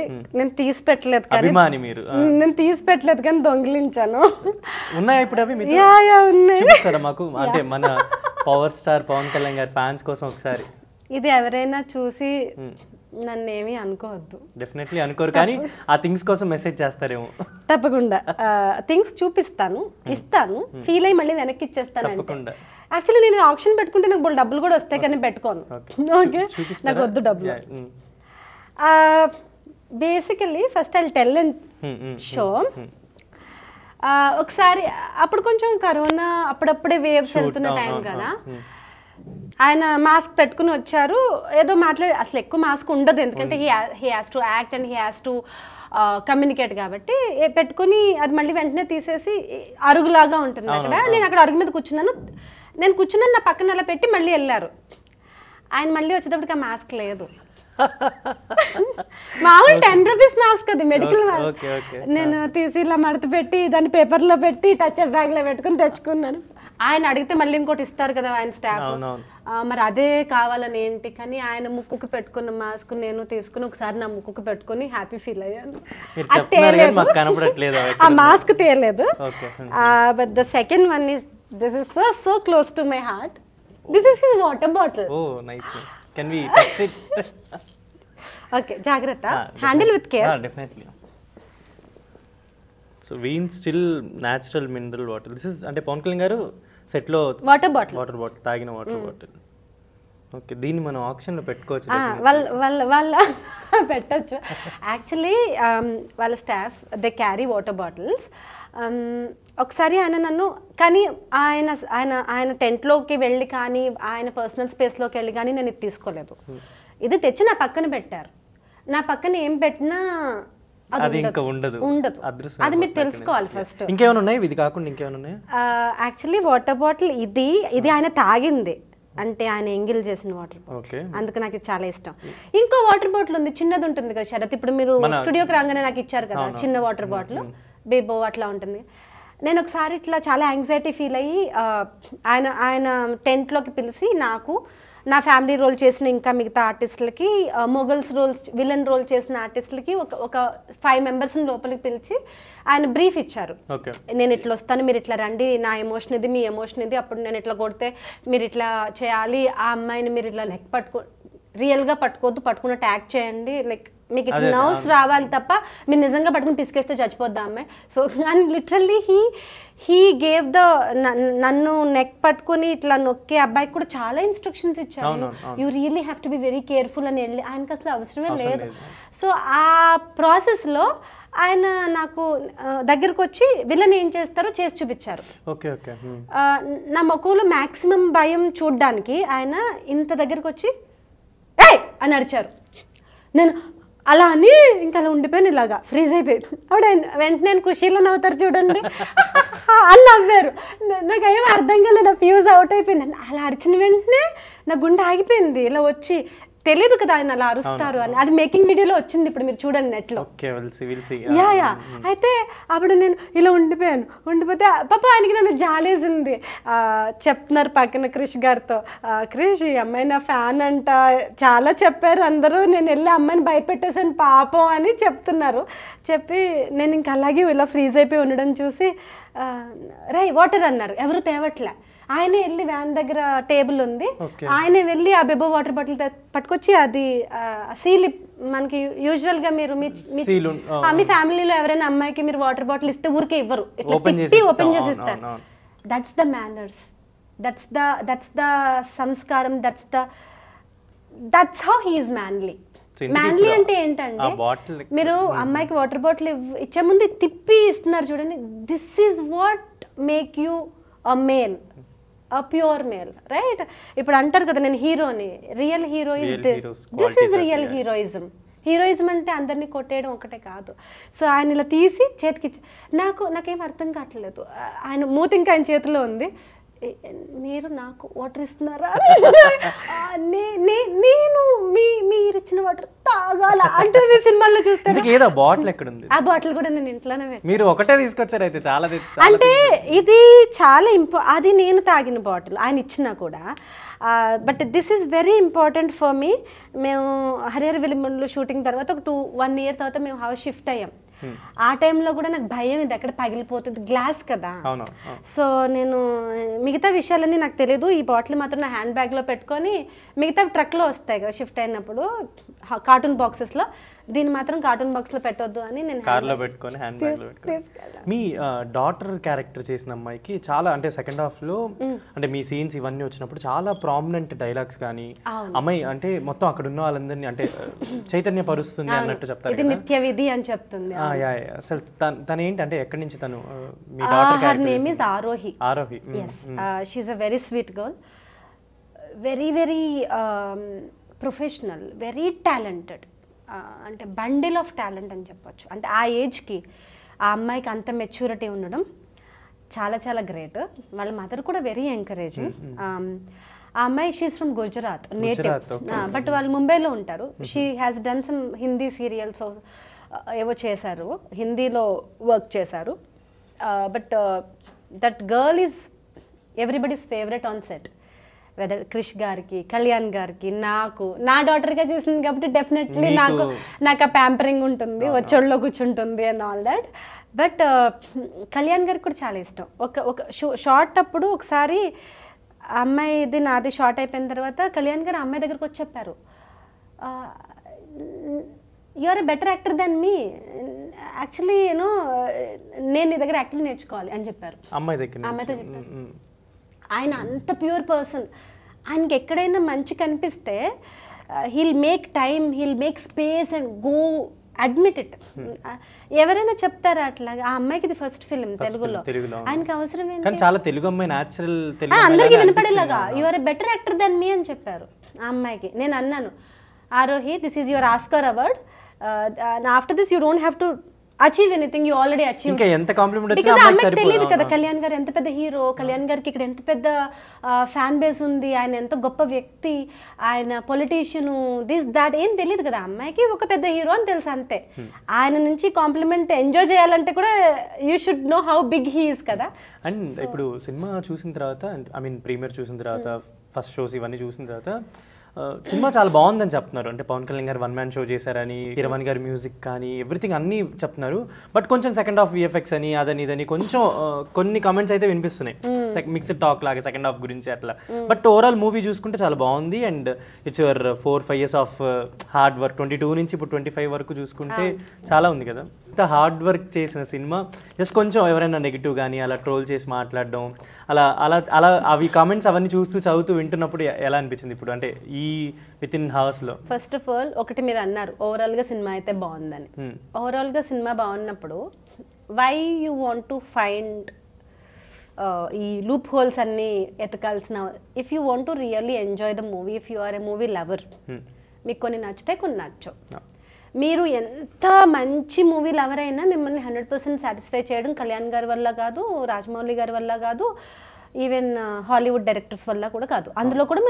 Speaker 2: నేను తీసి పెట్టలేదు కానీ
Speaker 1: అభిమాని మీరు.
Speaker 2: నేను తీసి పెట్టలేదు కానీ దొంగిలించాను.
Speaker 1: ఉన్నాయా ఇప్పుడు అవి?
Speaker 2: ఉన్నాయి.
Speaker 1: చూపిస్తారా మాకు? అంటే మన పవర్ స్టార్ పవన్ కళ్యాణ్ గారి ఫ్యాన్స్ కోసం ఒకసారి.
Speaker 2: ఇది ఎవరైనా చూసి నన్ను ఏమీ అనుకోవద్దు.
Speaker 1: డెఫినెట్లీ అనుకోరు, కానీ ఆ థింగ్స్ కోసం మెసేజ్ చేస్తారేమో.
Speaker 2: తప్పకుండా థింగ్స్ చూపిస్తాను, ఇస్తాను, ఫీల్ అయ్యి మళ్ళీ వెనక్కి ఇచ్చేస్తాను. యాక్చువల్లీ నేను ఆప్షన్ పెట్టుకుంటే నాకు డబ్బులు కూడా వస్తాయి కానీ పెట్టుకోను. ఓకే, నాకు వద్దు డబ్బులు. Basically first I tell and show. ఒకసారి అప్పుడు కొంచెం కరోనా అప్పుడప్పుడే వేవ్స్ వెళ్తున్న టైం కదా, ఆయన మాస్క్ పెట్టుకుని వచ్చారు. ఏదో అసలు ఎక్కువ మాస్క్ ఉండదు, ఎందుకంటే he has to act and he has to communicate కాబట్టి పెట్టుకుని అది మళ్ళీ వెంటనే తీసేసి అరుగులాగా ఉంటుంది అక్కడ. నేను అక్కడ అరుగు మీద కూర్చున్నాను, నేను కూర్చున్నాను, నా పక్కన అలా పెట్టి మళ్ళీ వెళ్ళారు. ఆయన మళ్ళీ వచ్చేటప్పటికి ఆ మాస్క్ లేదు. మామూలు 10 రూపీస్ మాస్క్, అది మెడికల్ మాస్క్. నేను తీసి ఇలా మడత పెట్టి దాన్ని పేపర్లో పెట్టి టచ్ అప్ బ్యాగ్ లో పెట్టుకుని తెచ్చుకున్నాను. ఆయన అడిగితే మళ్ళీ ఇంకోటి ఇస్తారు కదా ఆయన స్టాఫ్, మరి అదే కావాలని ఏంటి, కానీ ఆయన ముక్కుకు పెట్టుకున్న మాస్క్ నేను తీసుకుని ఒకసారి నా ముక్కుకు పెట్టుకుని హ్యాపీ ఫీల్ అయ్యాను. ఆ మాస్క్ తేలేదు. But the second one is this is so close to my heart. This is his water bottle.
Speaker 1: Can we touch it?
Speaker 2: Okay, జాగ్రత్త, handle with care.
Speaker 1: Definitely. So Veen still natural mineral water. This is అంటే పవన్ కళ్యాణ్ గారు set లో
Speaker 2: water bottle
Speaker 1: తాగిన water bottle. Okay, దీన్ని మనం option లో పెట్టుకోవచ్చు.
Speaker 2: వాళ్ళ పెట్టచ్చు. యాక్చువల్లీ వాళ్ళ staff they carry water bottles. ఒకసారి ఆయన నన్ను, కానీ ఆయన ఆయన ఆయన టెంట్లోకి వెళ్ళి కానీ ఆయన పర్సనల్ స్పేస్లోకి వెళ్ళి కానీ నేను ఇది తీసుకోలేదు. ఇది తెచ్చి నా పక్కన పెట్టారు. నా పక్కన ఏం పెట్టినా అది ఉండదు. అది మీరు తెలుసుకోవాలి ఫస్ట్.
Speaker 1: ఇంకేమైనా ఉన్నాయి ఇది కాకుండా? ఇంకేమైనా ఉన్నాయి?
Speaker 2: యాక్చువల్లీ వాటర్ బాటిల్ ఇది ఆయన తాగింది, అంటే ఆయన ఎంగిల్ చేసిన వాటర్ బాటిల్, అందుకు నాకు ఇది చాలా ఇష్టం. ఇంకో వాటర్ బాటిల్ ఉంది, చిన్నది ఉంటుంది కదా శరత్, ఇప్పుడు మీరు స్టూడియోకి రాగానే నాకు ఇచ్చారు కదా చిన్న వాటర్ బాటిల్, బేబో అట్లా ఉంటుంది. నేను ఒకసారి ఇట్లా చాలా యాంగ్జైటీ ఫీల్ అయ్యి ఆయన టెంట్లోకి పిలిచి నాకు, నా ఫ్యామిలీ రోల్ చేసిన ఇంకా మిగతా ఆర్టిస్టులకి, మొగల్స్ రోల్స్ విలన్ రోల్ చేసిన ఆర్టిస్టులకి ఒక 5 మెంబర్స్ని లోపలికి పిలిచి ఆయన బ్రీఫ్ ఇచ్చారు. నేను ఇట్లా వస్తాను, మీరు ఇట్లా రండి, నా ఎమోషన్ ఇది, మీ ఎమోషన్ ఇది, అప్పుడు నేను ఇట్లా కొడితే మీరు ఇట్లా చేయాలి, ఆ అమ్మాయిని మీరు ఇట్లా నెక్ రియల్గా పట్టుకోవద్దు, పట్టుకున్నట్టు యాక్ట్ చేయండి, లైక్ మీకు ఇట్లా నర్వ్స్ రావాలి తప్ప మీరు నిజంగా పట్టుకుని పిసికేస్తే చచ్చిపోద్దా అమ్మాయి. So and literally he gave the, నన్ను నెక్ పట్టుకుని ఇట్లా నొక్కే అబ్బాయికి కూడా చాలా ఇన్స్ట్రక్షన్స్ ఇచ్చారు. You really have to be very careful అని వెళ్ళి, ఆయనకి అసలు అవసరమే లేదు. సో ఆ ప్రాసెస్లో ఆయన నాకు దగ్గరకు వచ్చి విలన్ ఏం చేస్తారో చేసి చూపించారు. నా ముఖంలో మ్యాక్సిమం భయం చూడ్డానికి ఆయన ఇంత దగ్గరకు వచ్చి ఏయ్ అని అరిచారు. నేను అలా అని ఇంకా అలా ఉండిపోయాను, ఇలాగా ఫ్రీజ్ అయిపోయింది. అప్పుడు వెంటనే ఖుషీలో నవ్వుతారు చూడండి అని నవ్వారు. నాకు ఏం అర్థం కాలేదు, నా ఫ్యూజ్ అవుట్ అయిపోయింది. అలా అరిచిన వెంటనే నా గుండె ఆగిపోయింది. ఇలా వచ్చి తెలియదు కదా ఆయన అలా అరుస్తారు అని. అది మేకింగ్ వీడియోలో వచ్చింది, ఇప్పుడు మీరు చూడండి నెట్లో. యా అయితే అప్పుడు నేను ఇలా ఉండిపోతే పాప ఆయనకి నన్ను జాలేసింది. చెప్తున్నారు పక్కన క్రిష్ గారితో, క్రిష్ ఈ అమ్మాయి నా ఫ్యాన్ అంట, చాలా చెప్పారు అందరూ, నేను వెళ్ళి అమ్మాయిని భయపెట్టేసాను పాపం అని చెప్తున్నారు. చెప్పి నేను ఇంక అలాగే ఇలా ఫ్రీజ్ అయిపోయి ఉండడం చూసి రై వాటర్ అన్నారు, ఎవరు తేవట్లే. ఆయనే వెళ్ళి వ్యాన్ దగ్గర టేబుల్ ఉంది, ఆయనే వెళ్ళి ఆ బెబో వాటర్ బాటిల్ పట్టుకొచ్చి, అది సీల్ మనకి యూజువల్ గా మీరు మీ ఫ్యామిలీలో ఎవరైనా అమ్మాయికి మీరు వాటర్ బాటిల్ ఇస్తే ఊరికే ఇవ్వరు, ఇట్లా తిప్పి ఓపెన్ చేసి ఇస్తారు. That's the manners, that's the సంస్కారం, that's how he is manly. Manly అంటే ఏంటంటే మీరు అమ్మాయికి వాటర్ బాటిల్ ఇచ్చే ముందు తిప్పి ఇస్తున్నారు చూడండి. This is what make you a male, a pure male, right? ఇప్పుడు అంటారు కదా నేను హీరోని, real hero is this is real heroism. Heroism అంటే అందరినీ కొట్టేయడం ఒకటే కాదు. సో ఆయన ఇలా తీసి చేతికిచ్చి నాకేం అర్థం కావట్లేదు. ఆయన మూతి ఇంకా ఆయన చేతిలో ఉంది, మీరు నాకు వాటర్ ఇస్తున్నారా, నేను మీరు ఇచ్చిన వాటర్ తాగాల అంటే సినిమాల్లో చూస్తాను.
Speaker 1: బాటిల్ ఎక్కడ ఉంది?
Speaker 2: ఆ బాటిల్ కూడా నేను ఇంట్లోనే
Speaker 1: మీరు ఒకటే తీసుకొచ్చారు అయితే. చాలా
Speaker 2: అంటే ఇది చాలా అది నేను తాగిన బాటిల్ ఆయన ఇచ్చినా కూడా. But this is very important for me. మేము హరిహర విలిమన్లు షూటింగ్ తర్వాత ఒక 1 year తర్వాత మేము హౌస్ షిఫ్ట్ అయ్యాం. ఆ టైంలో కూడా నాకు భయం, ఇది ఎక్కడ పగిలిపోతుంది, గ్లాస్ కదా. సో నేను మిగతా విషయాలన్నీ నాకు తెలియదు, ఈ బాటిల్ మాత్రం నా హ్యాండ్ బ్యాగ్లో పెట్టుకొని, మిగతా ట్రక్లో వస్తాయి కదా షిఫ్ట్ అయినప్పుడు కార్టూన్ బాక్సెస్లో, దీన్ని మాత్రం కార్టూన్ బాక్స్లో పెట్టొద్దు అని నేను
Speaker 1: కార్లో పెట్టుకొని హ్యాండ్ బ్యాగ్లో పెట్టుకొని. మీ డాటర్ క్యారెక్టర్ చేసిన అమ్మాయికి చాలా అంటే సెకండ్ హాఫ్లో అంటే మీ సీన్స్ ఇవన్నీ వచ్చినప్పుడు చాలా ప్రామినెంట్ డైలాగ్స్ కానీ, అమ్మాయి అంటే మొత్తం అక్కడ ఉన్న వాళ్ళందరినీ అంటే చైతన్య పరుస్తుంది అన్నట్టు చెప్తారు,
Speaker 2: ఇది నిత్య విధి అని చెప్తుంది.
Speaker 1: అసలు తను ఏంటి అంటే ఎక్కడి నుంచి తను మీ daughter character?
Speaker 2: Her name is Arohi. yes, she is a very sweet girl, very very professional, very talented, అంటే బండిల్ ఆఫ్ టాలెంట్ అని చెప్పొచ్చు. అంటే ఆ ఏజ్కి ఆ అమ్మాయికి అంత మెచ్యూరిటీ ఉండడం చాలా చాలా గ్రేట్. వాళ్ళ మదర్ కూడా వెరీ ఎంకరేజింగ్. ఆ అమ్మాయి she's from Gujarat native, but వాళ్ళు ముంబైలో ఉంటారు. She has done some Hindi serials ఏవో చేశారు, హిందీలో వర్క్ చేశారు. But that girl is everybody's favourite on set. Whether Krish గారికి, కళ్యాణ్ గారికి, నా డాటర్గా చేసింది కాబట్టి డెఫినెట్లీ నాకు ఆ ప్యాంపరింగ్ ఉంటుంది, వచ్చోళ్ళలో కూర్చుంటుంది and all that. But Kalyan గారికి కూడా చాలా ఇష్టం. ఒక షార్ట్ అప్పుడు ఒకసారి అమ్మాయిది నాది షార్ట్ అయిపోయిన తర్వాత కళ్యాణ్ గారు అమ్మాయి దగ్గరకు వచ్చి చెప్పారు, you are a better actor then me, actually you know నేను నీ దగ్గర యాక్టింగ్ నేర్చుకోవాలి అని చెప్పారు. అమ్మాయితో చెప్పారు. ఆయన అంత ప్యూర్ పర్సన్. ఆయనకి ఎక్కడైనా మంచి కనిపిస్తే heal make time, heal make space and go admit it. ఎవరైనా చెప్తారా అట్లాగా? ఆ అమ్మాయికి ఇది ఫస్ట్ ఫిల్మ్ తెలుగులో, ఆయనకి అవసరం ఏంటి,
Speaker 1: చాలా తెలుగు అమ్మాయి న్యాచురల్
Speaker 2: అందరికీ వినపడేలాగా you are a better actor then me అని చెప్పారు ఆ అమ్మాయికి. నేను అన్నాను, Arohi this is your Oscar award, after this you don't have to achieve anything, you already achieve. అమ్మాయికి తెలియదు కదా కళ్యాణ్ గారు ఎంత పెద్ద హీరో, కళ్యాణ్ గారికి ఇక్కడ ఎంత పెద్ద ఫ్యాన్ బేస్ ఉంది, ఆయన ఎంత గొప్ప వ్యక్తి, ఆయన పొలిటీషియను, దిస్ దాట్ ఏం తెలియదు కదా అమ్మాయికి. ఒక పెద్ద హీరో అని తెలుసు అంతే. ఆయన నుంచి కాంప్లిమెంట్ ఎంజాయ్ చేయాలంటే కూడా you should know how big he is కదా.
Speaker 1: అండ్ ఇప్పుడు సినిమా చూసిన తర్వాత, ఐ మీన్ ప్రీమియర్ చూసిన తర్వాత, ఫస్ట్ షోస్ ఇవన్నీ చూసిన తర్వాత సినిమా చాలా బాగుందని చెప్తున్నారు. అంటే పవన్ కళ్యాణ్ గారు 1 man షో చేశారని, కీరవాణి గారి మ్యూజిక్ కానీ ఎవ్రీథింగ్ అన్నీ చెప్తున్నారు. బట్ కొంచెం సెకండ్ హాఫ్ VFX అని అదని ఇదని కొంచెం కొన్ని కామెంట్స్ అయితే వినిపిస్తున్నాయి, మిక్స్డ్ టాక్ లాగా సెకండ్ హాఫ్ గురించి అట్లా. బట్ ఓవరాల్ మూవీ చూసుకుంటే చాలా బాగుంది. And it's your 4-5 years of hard work. 22 నుంచి ఇప్పుడు 25 వరకు చూసుకుంటే చాలా ఉంది కదా. ఇంత హార్డ్ వర్క్ చేసిన సినిమా జస్ట్ కొంచెం ఎవరైనా నెగిటివ్ కానీ అలా ట్రోల్ చేసి మాట్లాడడం అలా అలా అలా అవి కామెంట్స్ అవన్నీ చూస్తూ చదువుతూ వింటున్నప్పుడు ఎలా అనిపించింది ఇప్పుడు అంటే ఈ విత్ ఇన్ హవర్స్ లో?
Speaker 2: ఫస్ట్ ఆఫ్ ఆల్ ఒకటి మీరు అన్నారు ఓవరాల్ గా సినిమా అయితే బాగుందని. ఓవరాల్ గా సినిమా బాగున్నప్పుడు why you want to find ఈ లూప్ హోల్స్ అన్ని ఎతకాల్సిన, if you want to really enjoy the movie, if you are a movie lover, మీకు కొన్ని నచ్చుతాయి కొన్ని నచ్చవు. మీరు ఎంత మంచి మూవీ లవర్ అయినా మిమ్మల్ని 100% సాటిస్ఫై చేయడం కళ్యాణ్ గారి వల్ల కాదు, రాజమౌళి గారి వల్ల కాదు, ఈవెన్ హాలీవుడ్ డైరెక్టర్స్ వల్ల కూడా కాదు. అందులో కూడా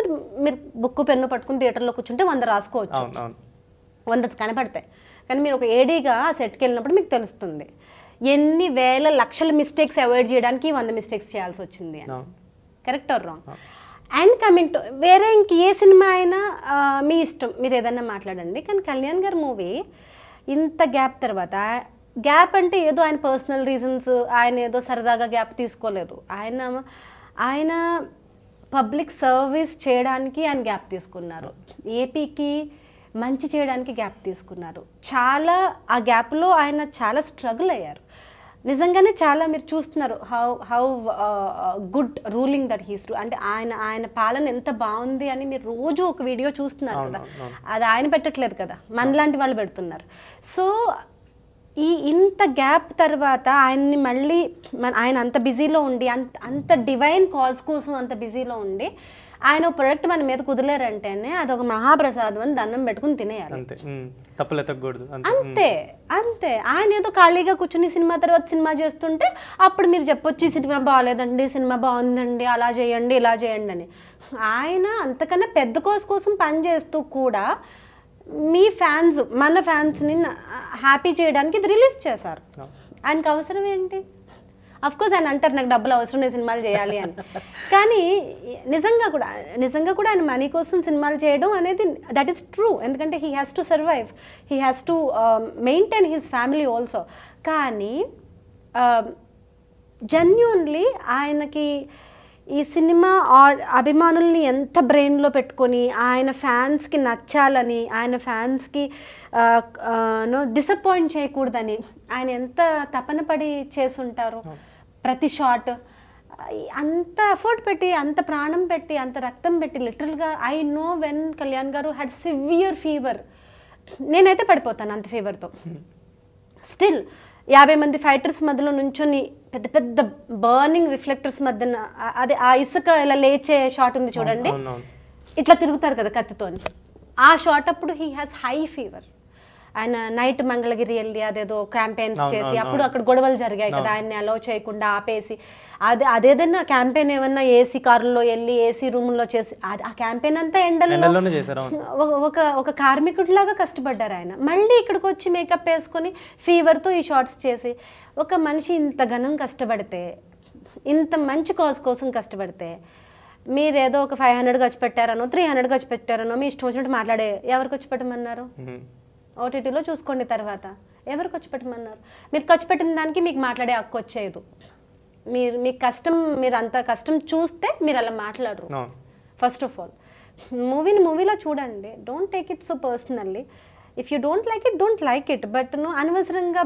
Speaker 2: మీరు బుక్ పెన్ను పట్టుకుని థియేటర్లో కూర్చుంటే 100 రాసుకోవచ్చు, 100 కనపడతాయి. కానీ మీరు ఒక ఏడీగా ఆ సెట్కి వెళ్ళినప్పుడు మీకు తెలుస్తుంది ఎన్ని వేల లక్షల మిస్టేక్స్ అవాయిడ్ చేయడానికి 100 మిస్టేక్స్ చేయాల్సి వచ్చింది అని. Correct or wrong? And coming to వేరే ఇంక ఏ సినిమా అయినా మీ ఇష్టం, మీరు ఏదన్నా మాట్లాడండి. కానీ కళ్యాణ్ గారి మూవీ ఇంత గ్యాప్ తర్వాత, గ్యాప్ అంటే ఏదో ఆయన పర్సనల్ రీజన్స్, ఆయన ఏదో సరదాగా గ్యాప్ తీసుకోలేదు. ఆయన పబ్లిక్ సర్వీస్ చేయడానికి ఆయన గ్యాప్ తీసుకున్నారు, ఏపీకి మంచి చేయడానికి గ్యాప్ తీసుకున్నారు. చాలా ఆ గ్యాప్లో ఆయన చాలా స్ట్రగుల్ అయ్యారు. నిజంగానే చాలా మీరు చూస్తున్నారు how good ruling that he's. అంటే ఆయన పాలన ఎంత బాగుంది అని మీరు రోజు ఒక వీడియో చూస్తున్నారు కదా, అది ఆయన పెట్టట్లేదు కదా, మనలాంటి వాళ్ళు పెడుతున్నారు. సో ఇంత గ్యాప్ తర్వాత ఆయన్ని మళ్ళీ ఆయన అంత బిజీలో ఉండి, అంత డివైన్ కాజ్ కోసం అంత బిజీలో ఉండి ఆయన ప్రొడక్ట్ మన మీద కుదలేరంటేనే అదొక మహాప్రసాదం అని దండం పెట్టుకుని తినేయాలి. అంతే అంతే. ఆయన ఏదో ఖాళీగా కూర్చుని సినిమా తర్వాత సినిమా చేస్తుంటే అప్పుడు మీరు చెప్పొచ్చు సినిమా బాగాలేదండి, సినిమా బాగుందండి, అలా చేయండి ఇలా చేయండి అని. ఆయన అంతకన్నా పెద్ద కోర్స్ కోసం పని చేస్తూ కూడా మీ ఫ్యాన్స్, మన ఫ్యాన్స్ని హ్యాపీ చేయడానికి ఇది రిలీజ్ చేశారు. ఆయనకు అవసరం ఏంటి? అఫ్కోర్స్ ఆయన అంటారు నాకు డబ్బులు అవసరం, నేను సినిమాలు చేయాలి అని. కానీ నిజంగా కూడా ఆయన మనీ కోసం సినిమాలు చేయడం అనేది దట్ ఈస్ ట్రూ. ఎందుకంటే he has to survive, he has to maintain his family also. కానీ జెన్యూన్లీ ఆయనకి ఈ సినిమా అభిమానుల్ని ఎంత బ్రెయిన్లో పెట్టుకొని ఆయన ఫ్యాన్స్కి నచ్చాలని, ఆయన ఫ్యాన్స్కి డిసప్పాయింట్ చేయకూడదని ఆయన ఎంత తపన పడి చేసుంటారు. ప్రతి షాట్ అంత ఎఫర్ట్ పెట్టి, అంత ప్రాణం పెట్టి, అంత రక్తం పెట్టి, లిటరల్గా ఐ నో వెన్ కళ్యాణ్ గారు హ్యాడ్ సివియర్ ఫీవర్. నేనైతే పడిపోతాను అంత ఫీవర్తో. స్టిల్ 50 మంది ఫైటర్స్ మధ్యలో నుంచొని పెద్ద పెద్ద బర్నింగ్ రిఫ్లెక్టర్స్ మధ్యన అదే ఆ ఇసుక ఇలా లేచే షాట్ ఉంది చూడండి, ఇట్లా తిరుగుతారు కదా కత్తితోని, ఆ షాట్ అప్పుడు హీ హ్యాస్ హై ఫీవర్. ఆయన నైట్ మంగళగిరి వెళ్ళి అదేదో క్యాంపెయిన్స్ చేసి, అప్పుడు అక్కడ గొడవలు జరిగాయి కదా, ఆయన్ని అలౌ చేయకుండా ఆపేసి, అదేదన్నా క్యాంపెయిన్ ఏమన్నా ఏసీ కారులో వెళ్ళి ఏసీ రూమ్లో చేసి, ఆ క్యాంపెయిన్ అంతా ఎండలో ఒక కార్మికుడిలాగా కష్టపడ్డారు ఆయన. మళ్ళీ ఇక్కడికి వచ్చి మేకప్ వేసుకొని ఫీవర్తో ఈ షార్ట్స్ చేసి, ఒక మనిషి ఇంత ఘనం కష్టపడితే, ఇంత మంచి కాజ్ కోసం కష్టపడితే, మీరు ఏదో ఒక 500 ఖర్చు పెట్టారనో 300 ఖర్చు పెట్టారనో మీ ఇష్టం వచ్చినట్టు మాట్లాడే, ఎవరికి వచ్చి పెట్టమన్నారు? ఓటీటీలో చూసుకోండి. తర్వాత ఎవరు ఖర్చు పెట్టమన్నారు? మీరు ఖర్చు పెట్టిన దానికి మీకు మాట్లాడే హక్కు వచ్చేది. మీకు కష్టం, మీరు అంత కష్టం చూస్తే మీరు అలా మాట్లాడరు. ఫస్ట్ ఆఫ్ ఆల్ మూవీలో చూడండి, don't take it so personally. If you don't like it, don't like it. But అనవసరంగా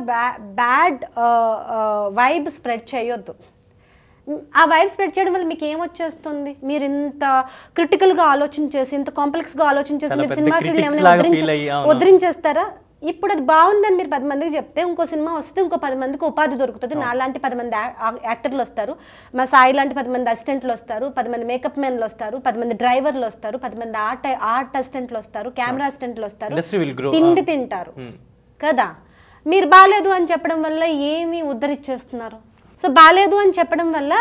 Speaker 2: బ్యాడ్ వైబ్ స్ప్రెడ్ చేయొద్దు. ఆ వైబ్ స్ప్రెడ్ చేయడం వల్ల మీకు ఏమొచ్చేస్తుంది? మీరు ఇంత క్రిటికల్గా ఆలోచన చేసి, ఇంత కాంప్లెక్స్గా ఆలోచన చేసి మీరు సినిమా ఫీల్డ్ ఏమైనా వదిలించేస్తారా? ఇప్పుడు అది బాగుందని మీరు 10 మందికి చెప్తే, ఇంకో సినిమా వస్తే ఇంకో 10 మందికి ఉపాధి దొరుకుతుంది. నాలాంటి 10 మంది యాక్టర్లు వస్తారు, మా సాయి లాంటి 10 మంది అసిస్టెంట్లు వస్తారు, 10 మంది మేకప్ మెన్లు వస్తారు, 10 మంది డ్రైవర్లు వస్తారు, 10 మంది ఆర్ట్ అసిస్టెంట్లు వస్తారు, కెమెరా అసిస్టెంట్లు వస్తారు, తిండి తింటారు కదా. మీరు బాగాలేదు అని చెప్పడం వల్ల ఏమి ఉద్ధరిచ్చేస్తున్నారు? సో బాగాలేదు అని చెప్పడం వల్ల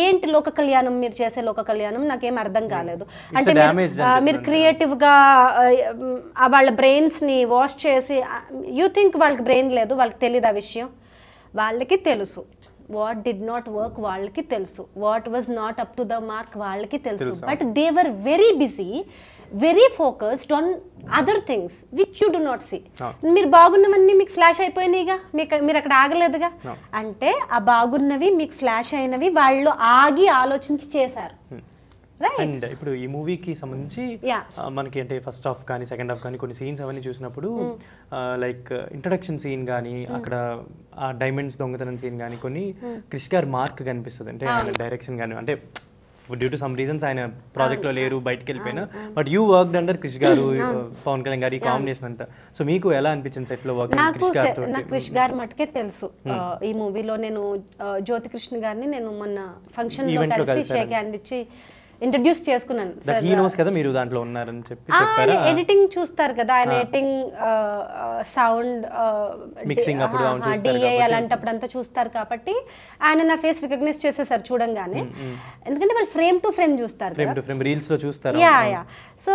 Speaker 2: ఏంటి లోక కళ్యాణం? మీరు చేసే లోక కళ్యాణం నాకేం అర్థం కాలేదు. అంటే మీరు క్రియేటివ్గా వాళ్ళ బ్రెయిన్స్ని వాష్ చేసి, యూ థింక్ వాళ్ళకి బ్రెయిన్ లేదు, వాళ్ళకి తెలియదు ఆ విషయం. వాళ్ళకి తెలుసు వాట్ డిడ్ నాట్ వర్క్, వాళ్ళకి తెలుసు what was not up to the mark, వాళ్ళకి తెలుసు. But they were very busy, very focused on other things which you do not see. మీరు బాగున్నవన్నీ మీకు ఫ్లాష్ అయిపోయినాయిగా, మీరు అక్కడ ఆగలేదుగా. అంటే ఆ బాగున్నవి మీకు ఫ్లాష్ అయినవి వాళ్ళు ఆగి ఆలోచించి చేశారు.
Speaker 1: అండ్ ఇప్పుడు ఈ మూవీకి సంబంధించి మనకి అంటే ఫస్ట్ హాఫ్ కానీ సెకండ్ హాఫ్ కానీ కొన్ని సీన్స్ అవన్నీ చూసినప్పుడు లైక్ ఇంట్రడక్షన్ సీన్ కానీ, అక్కడ ఆ డైమండ్స్ దొంగతనం సీన్ కానీ, కొన్ని క్రిష్ గారి మార్క్ కనిపిస్తుంది. అంటే ఆయన డైరెక్షన్ కానీ, అంటే డ్యూ టు సమ్ రీజన్స్ ఆయన ప్రాజెక్ట్ లో లేరు, బయటకు వెళ్ళిపోయినా, but you worked under Krish garu, Pawan Kalyan గారి కాంబినేషన్ అంతా. సో మీకు ఎలా అనిపించింది సెట్ లో వర్క్?
Speaker 2: నాకు క్రిష్ గారి మటుకే తెలుసు. ఈ మూవీలో నేను జ్యోతి కృష్ణ గారిని నేను మొన్న ఫంక్షన్ లో కలిసి షేక్ హ్యాండ్ ఇచ్చి ఇంట్రడ్యూస్ చేసుకున్నాను.
Speaker 1: హీ నోస్ కదా మీరు దాంట్లో ఉన్నారని చెప్పి చెప్పారా?
Speaker 2: ఎడిటింగ్ చూస్తారు కదా ఆయన, ఎడిటింగ్ సౌండ్
Speaker 1: మిక్సింగ్ అప్పుడు
Speaker 2: డిఏ అలాంటప్పుడు అంతా చూస్తారు కాబట్టి ఆయన నా ఫేస్ రికగ్నైజ్ చేసేసారు చూడంగానే. ఎందుకంటే వాళ్ళు ఫ్రేమ్ టు ఫ్రేమ్ చూస్తారు,
Speaker 1: ఫ్రేమ్ టు ఫ్రేమ్ రీల్స్ లో చూస్తారు.
Speaker 2: యా. సో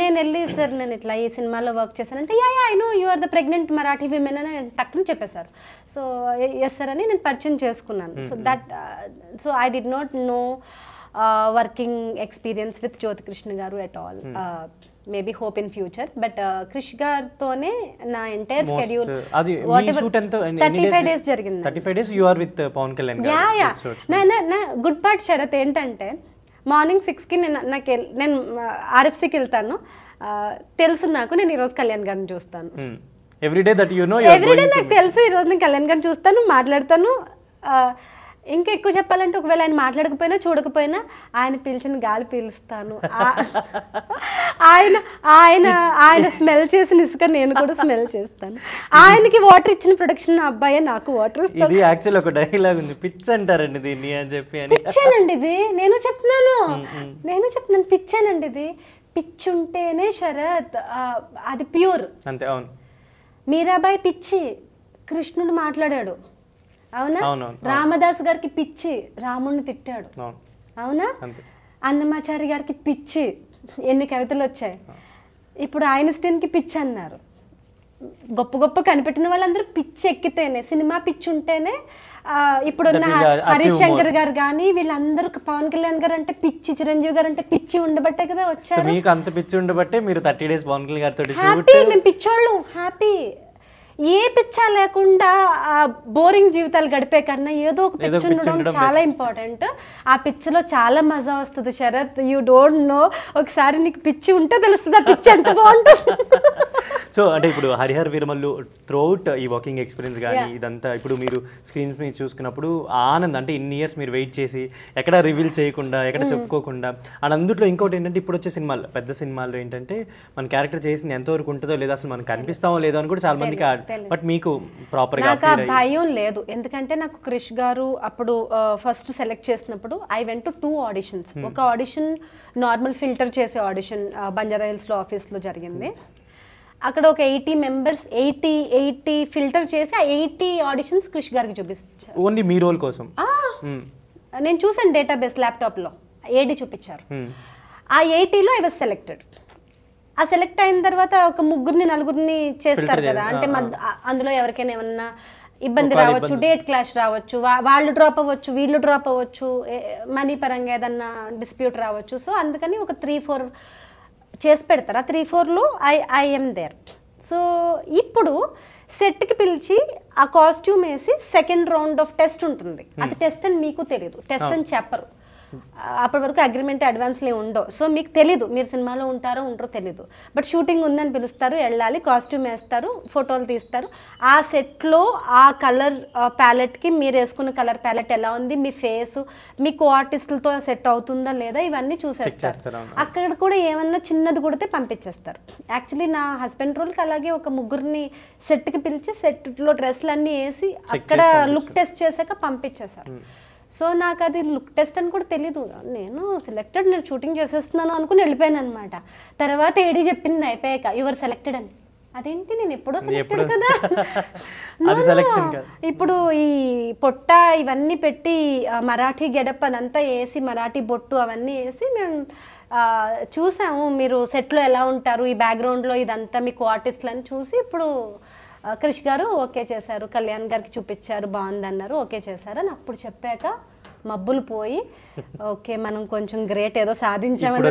Speaker 2: నేను వెళ్ళి సార్ నేను ఇట్లా ఈ సినిమాలో వర్క్ చేశానంటే yeah I know you are the pregnant Marathi women అని టక్కుని చెప్పేశారు. సో ఎస్ సార్ అని నేను పరిచయం చేసుకున్నాను. So I did not know working experience with Jyothikrishna garu at all. Maybe hope in future, but Krish గారితోనే నా ఎంటైర్ స్కెడ్యూల్ 35 days జరిగింది.
Speaker 1: 35 days you are with Pawan Kalyan గారు.
Speaker 2: యా నా గుడ్ పార్ట్ శరత్ ఏంటంటే మార్నింగ్ 6కి నేను ఆర్ఎఫ్సికి వెళ్తాను, తెలుసు నాకు నేను ఈరోజు కళ్యాణ్ గారిని చూస్తాను.
Speaker 1: ఎవ్రీడే
Speaker 2: నాకు తెలుసు ఈరోజు నేను కళ్యాణ్ గారిని చూస్తాను, మాట్లాడతాను. ఇంకా ఎక్కువ చెప్పాలంటే ఒకవేళ ఆయన మాట్లాడకపోయినా చూడకపోయినా ఆయన పీల్చిన గాలి పీలుస్తాను. ఆయన ఆయన ఆయన స్మెల్ చేసిన ఇసుక నేను కూడా స్మెల్ చేస్తాను. ఆయనకి వాటర్ ఇచ్చిన ప్రొడక్షన్ అబ్బాయి నాకు వాటర్ ఇస్తాను.
Speaker 1: ఇది యాక్చువల్ ఒక డైలాగ్ ఉంది, పిచ్ అంటారండి దీన్ని అని చెప్పి.
Speaker 2: పిచ్చానండి ఇది, నేను చెప్తున్నాను పిచ్చానండి ఇది. పిచ్ ఉంటేనే శరత్ అది ప్యూర్
Speaker 1: అంతే. అవును,
Speaker 2: మీరాబాయి పిచ్చి కృష్ణుడు మాట్లాడాడు, అవునా? రామదాస్ గారికి పిచ్చి రాముడిని తిట్టాడు, అవునా? అన్నమాచారి గారికి పిచ్చి ఎన్ని కవితలు వచ్చాయి. ఇప్పుడు ఐన్స్టీన్ కి పిచ్చి అన్నారు. గొప్ప గొప్ప కనిపెట్టిన వాళ్ళందరూ పిచ్చి ఎక్కితేనే, సినిమా పిచ్చి ఉంటేనే. ఇప్పుడు హరీష్ శంకర్ గారు కానీ వీళ్ళందరూ, పవన్ కళ్యాణ్ గారు అంటే పిచ్చి, చిరంజీవి గారు అంటే పిచ్చి ఉండబట్టే కదా వచ్చారు.
Speaker 1: మీకు అంత పిచ్చి ఉండబట్టే మీరు 30 days పవన్ కళ్యాణ్ గారితో
Speaker 2: హ్యాపీ. మేము పిచ్చోళ్ళు హ్యాపీ. ఏ పిచ్చా లేకుండా బోరింగ్ జీవితాలు గడిపే కన్నా ఏదో ఒక పిచ్చి ఉండడం చాలా ఇంపార్టెంట్. ఆ పిచ్చిలో చాలా మజా వస్తుంది శరత్, యూ డోంట్ నో. ఒకసారి నీకు పిచ్చి ఉంటే తెలుస్తుంది ఆ పిచ్చి ఎంత బాగుంటుంది.
Speaker 1: సో అంటే ఇప్పుడు హరిహర వీరమల్లు త్రూఅవుట్ ఈ వాకింగ్ ఎక్స్పీరియన్స్ కానీ ఇదంతా ఇప్పుడు మీరు స్క్రీన్స్ మీద చూసుకున్నప్పుడు ఆనందం అంటే ఇన్ని ఇయర్స్ మీరు వెయిట్ చేసి ఎక్కడ రివీల్ చేయకుండా ఎక్కడ చెప్పుకోకుండా, అండ్ అందులో ఇంకోటి ఏంటంటే ఇప్పుడు వచ్చే సినిమాలు పెద్ద సినిమాల్లో ఏంటంటే మన క్యారెక్టర్ చేసింది ఎంతవరకు ఉంటుందో లేదా అసలు మనకు కనిపిస్తామో లేదో అని కూడా చాలా మందికి. బట్ మీకు ప్రాపర్ గా
Speaker 2: నాకు ఆ భయం లేదు, ఎందుకంటే నాకు క్రిష్ గారు అప్పుడు ఫస్ట్ సెలెక్ట్ చేసినప్పుడు ఐ వెంట్ టు 2 auditions. ఒక ఆడిషన్ నార్మల్ ఫిల్టర్ చేసే ఆడిషన్ బంజారా హిల్స్ లో ఆఫీస్ లో జరిగింది. అక్కడ ఒక 80 members 80 ఫిల్టర్ చేసి ఆ 80 auditions క్రిష్ గారికి చూపించారు.
Speaker 1: ఓన్లీ మీ రోల్ కోసం
Speaker 2: నేను చూసాను డేటాబేస్ ల్యాప్టాప్ లో 80 చూపించారు. ఆ 80లో ఐ వాజ్ సెలెక్టెడ్. ఆ సెలెక్ట్ అయిన తర్వాత ఒక 3-4 చేస్తారు కదా, అంటే అందులో ఎవరికైనా ఏమన్నా ఇబ్బంది రావచ్చు, డేట్ క్లాష్ రావచ్చు, వాళ్ళు డ్రాప్ అవ్వచ్చు, వీళ్ళు డ్రాప్ అవ్వచ్చు, మనీ పరంగా ఏదన్నా డిస్ప్యూట్ రావచ్చు. సో అందుకని ఒక 3-4 చేసి పెడతారు. ఆ 3-4లో ఐఎమ్ దేర్. సో ఇప్పుడు సెట్కి పిలిచి ఆ కాస్ట్యూమ్ వేసి సెకండ్ రౌండ్ ఆఫ్ టెస్ట్ ఉంటుంది. అది టెస్ట్ అని మీకు తెలియదు, టెస్ట్ అని చెప్పరు. అప్పటి వరకు అగ్రిమెంట్ అడ్వాన్స్లో ఉండవు. సో మీకు తెలీదు మీరు సినిమాలో ఉంటారో ఉండరో తెలీదు. బట్ షూటింగ్ ఉందని పిలుస్తారు, వెళ్ళాలి, కాస్ట్యూమ్ వేస్తారు, ఫోటోలు తీస్తారు. ఆ సెట్లో ఆ కలర్ ప్యాలెట్కి మీరు వేసుకున్న కలర్ ప్యాలెట్ ఎలా ఉంది, మీ ఫేస్ మీ కో ఆర్టిస్టులతో సెట్ అవుతుందా లేదా ఇవన్నీ చూసేస్తారు. అక్కడ కూడా ఏమన్నా చిన్నది కొడితే పంపించేస్తారు. యాక్చువల్లీ నా హస్బెండ్ రోల్కి అలాగే ఒక 3 సెట్కి పిలిచి సెట్లో డ్రెస్లు అన్నీ వేసి అక్కడ లుక్ టెస్ట్ చేశాక పంపించేశారు. సో నాకు అది లుక్ టెస్ట్ అని కూడా తెలీదు. నేను సెలెక్టెడ్, నేను షూటింగ్ చేసేస్తున్నాను అనుకుని వెళ్ళిపోయాను అనమాట. తర్వాత ఏడీ చెప్పింది అయిపోయాక యువర్ సెలెక్టెడ్ అని. అదేంటి నేను ఎప్పుడో సెలెక్టెడ్ కదా. ఇప్పుడు ఈ పొట్ట ఇవన్నీ పెట్టి మరాఠీ గెడప్ అదంతా వేసి మరాఠీ బొట్టు అవన్నీ వేసి మేము చూసాము మీరు సెట్లో ఎలా ఉంటారు, ఈ బ్యాక్గ్రౌండ్లో ఇదంతా మీకు ఆర్టిస్టులు అని చూసి ఇప్పుడు క్రిష్ గారు ఓకే చేశారు, కళ్యాణ్ గారికి చూపించారు, బాగుంది అన్నారు, ఓకే చేశారు అని అప్పుడు చెప్పాక మబ్బులు పోయి ఓకే మనం కొంచెం గ్రేట్ ఏదో సాధించామని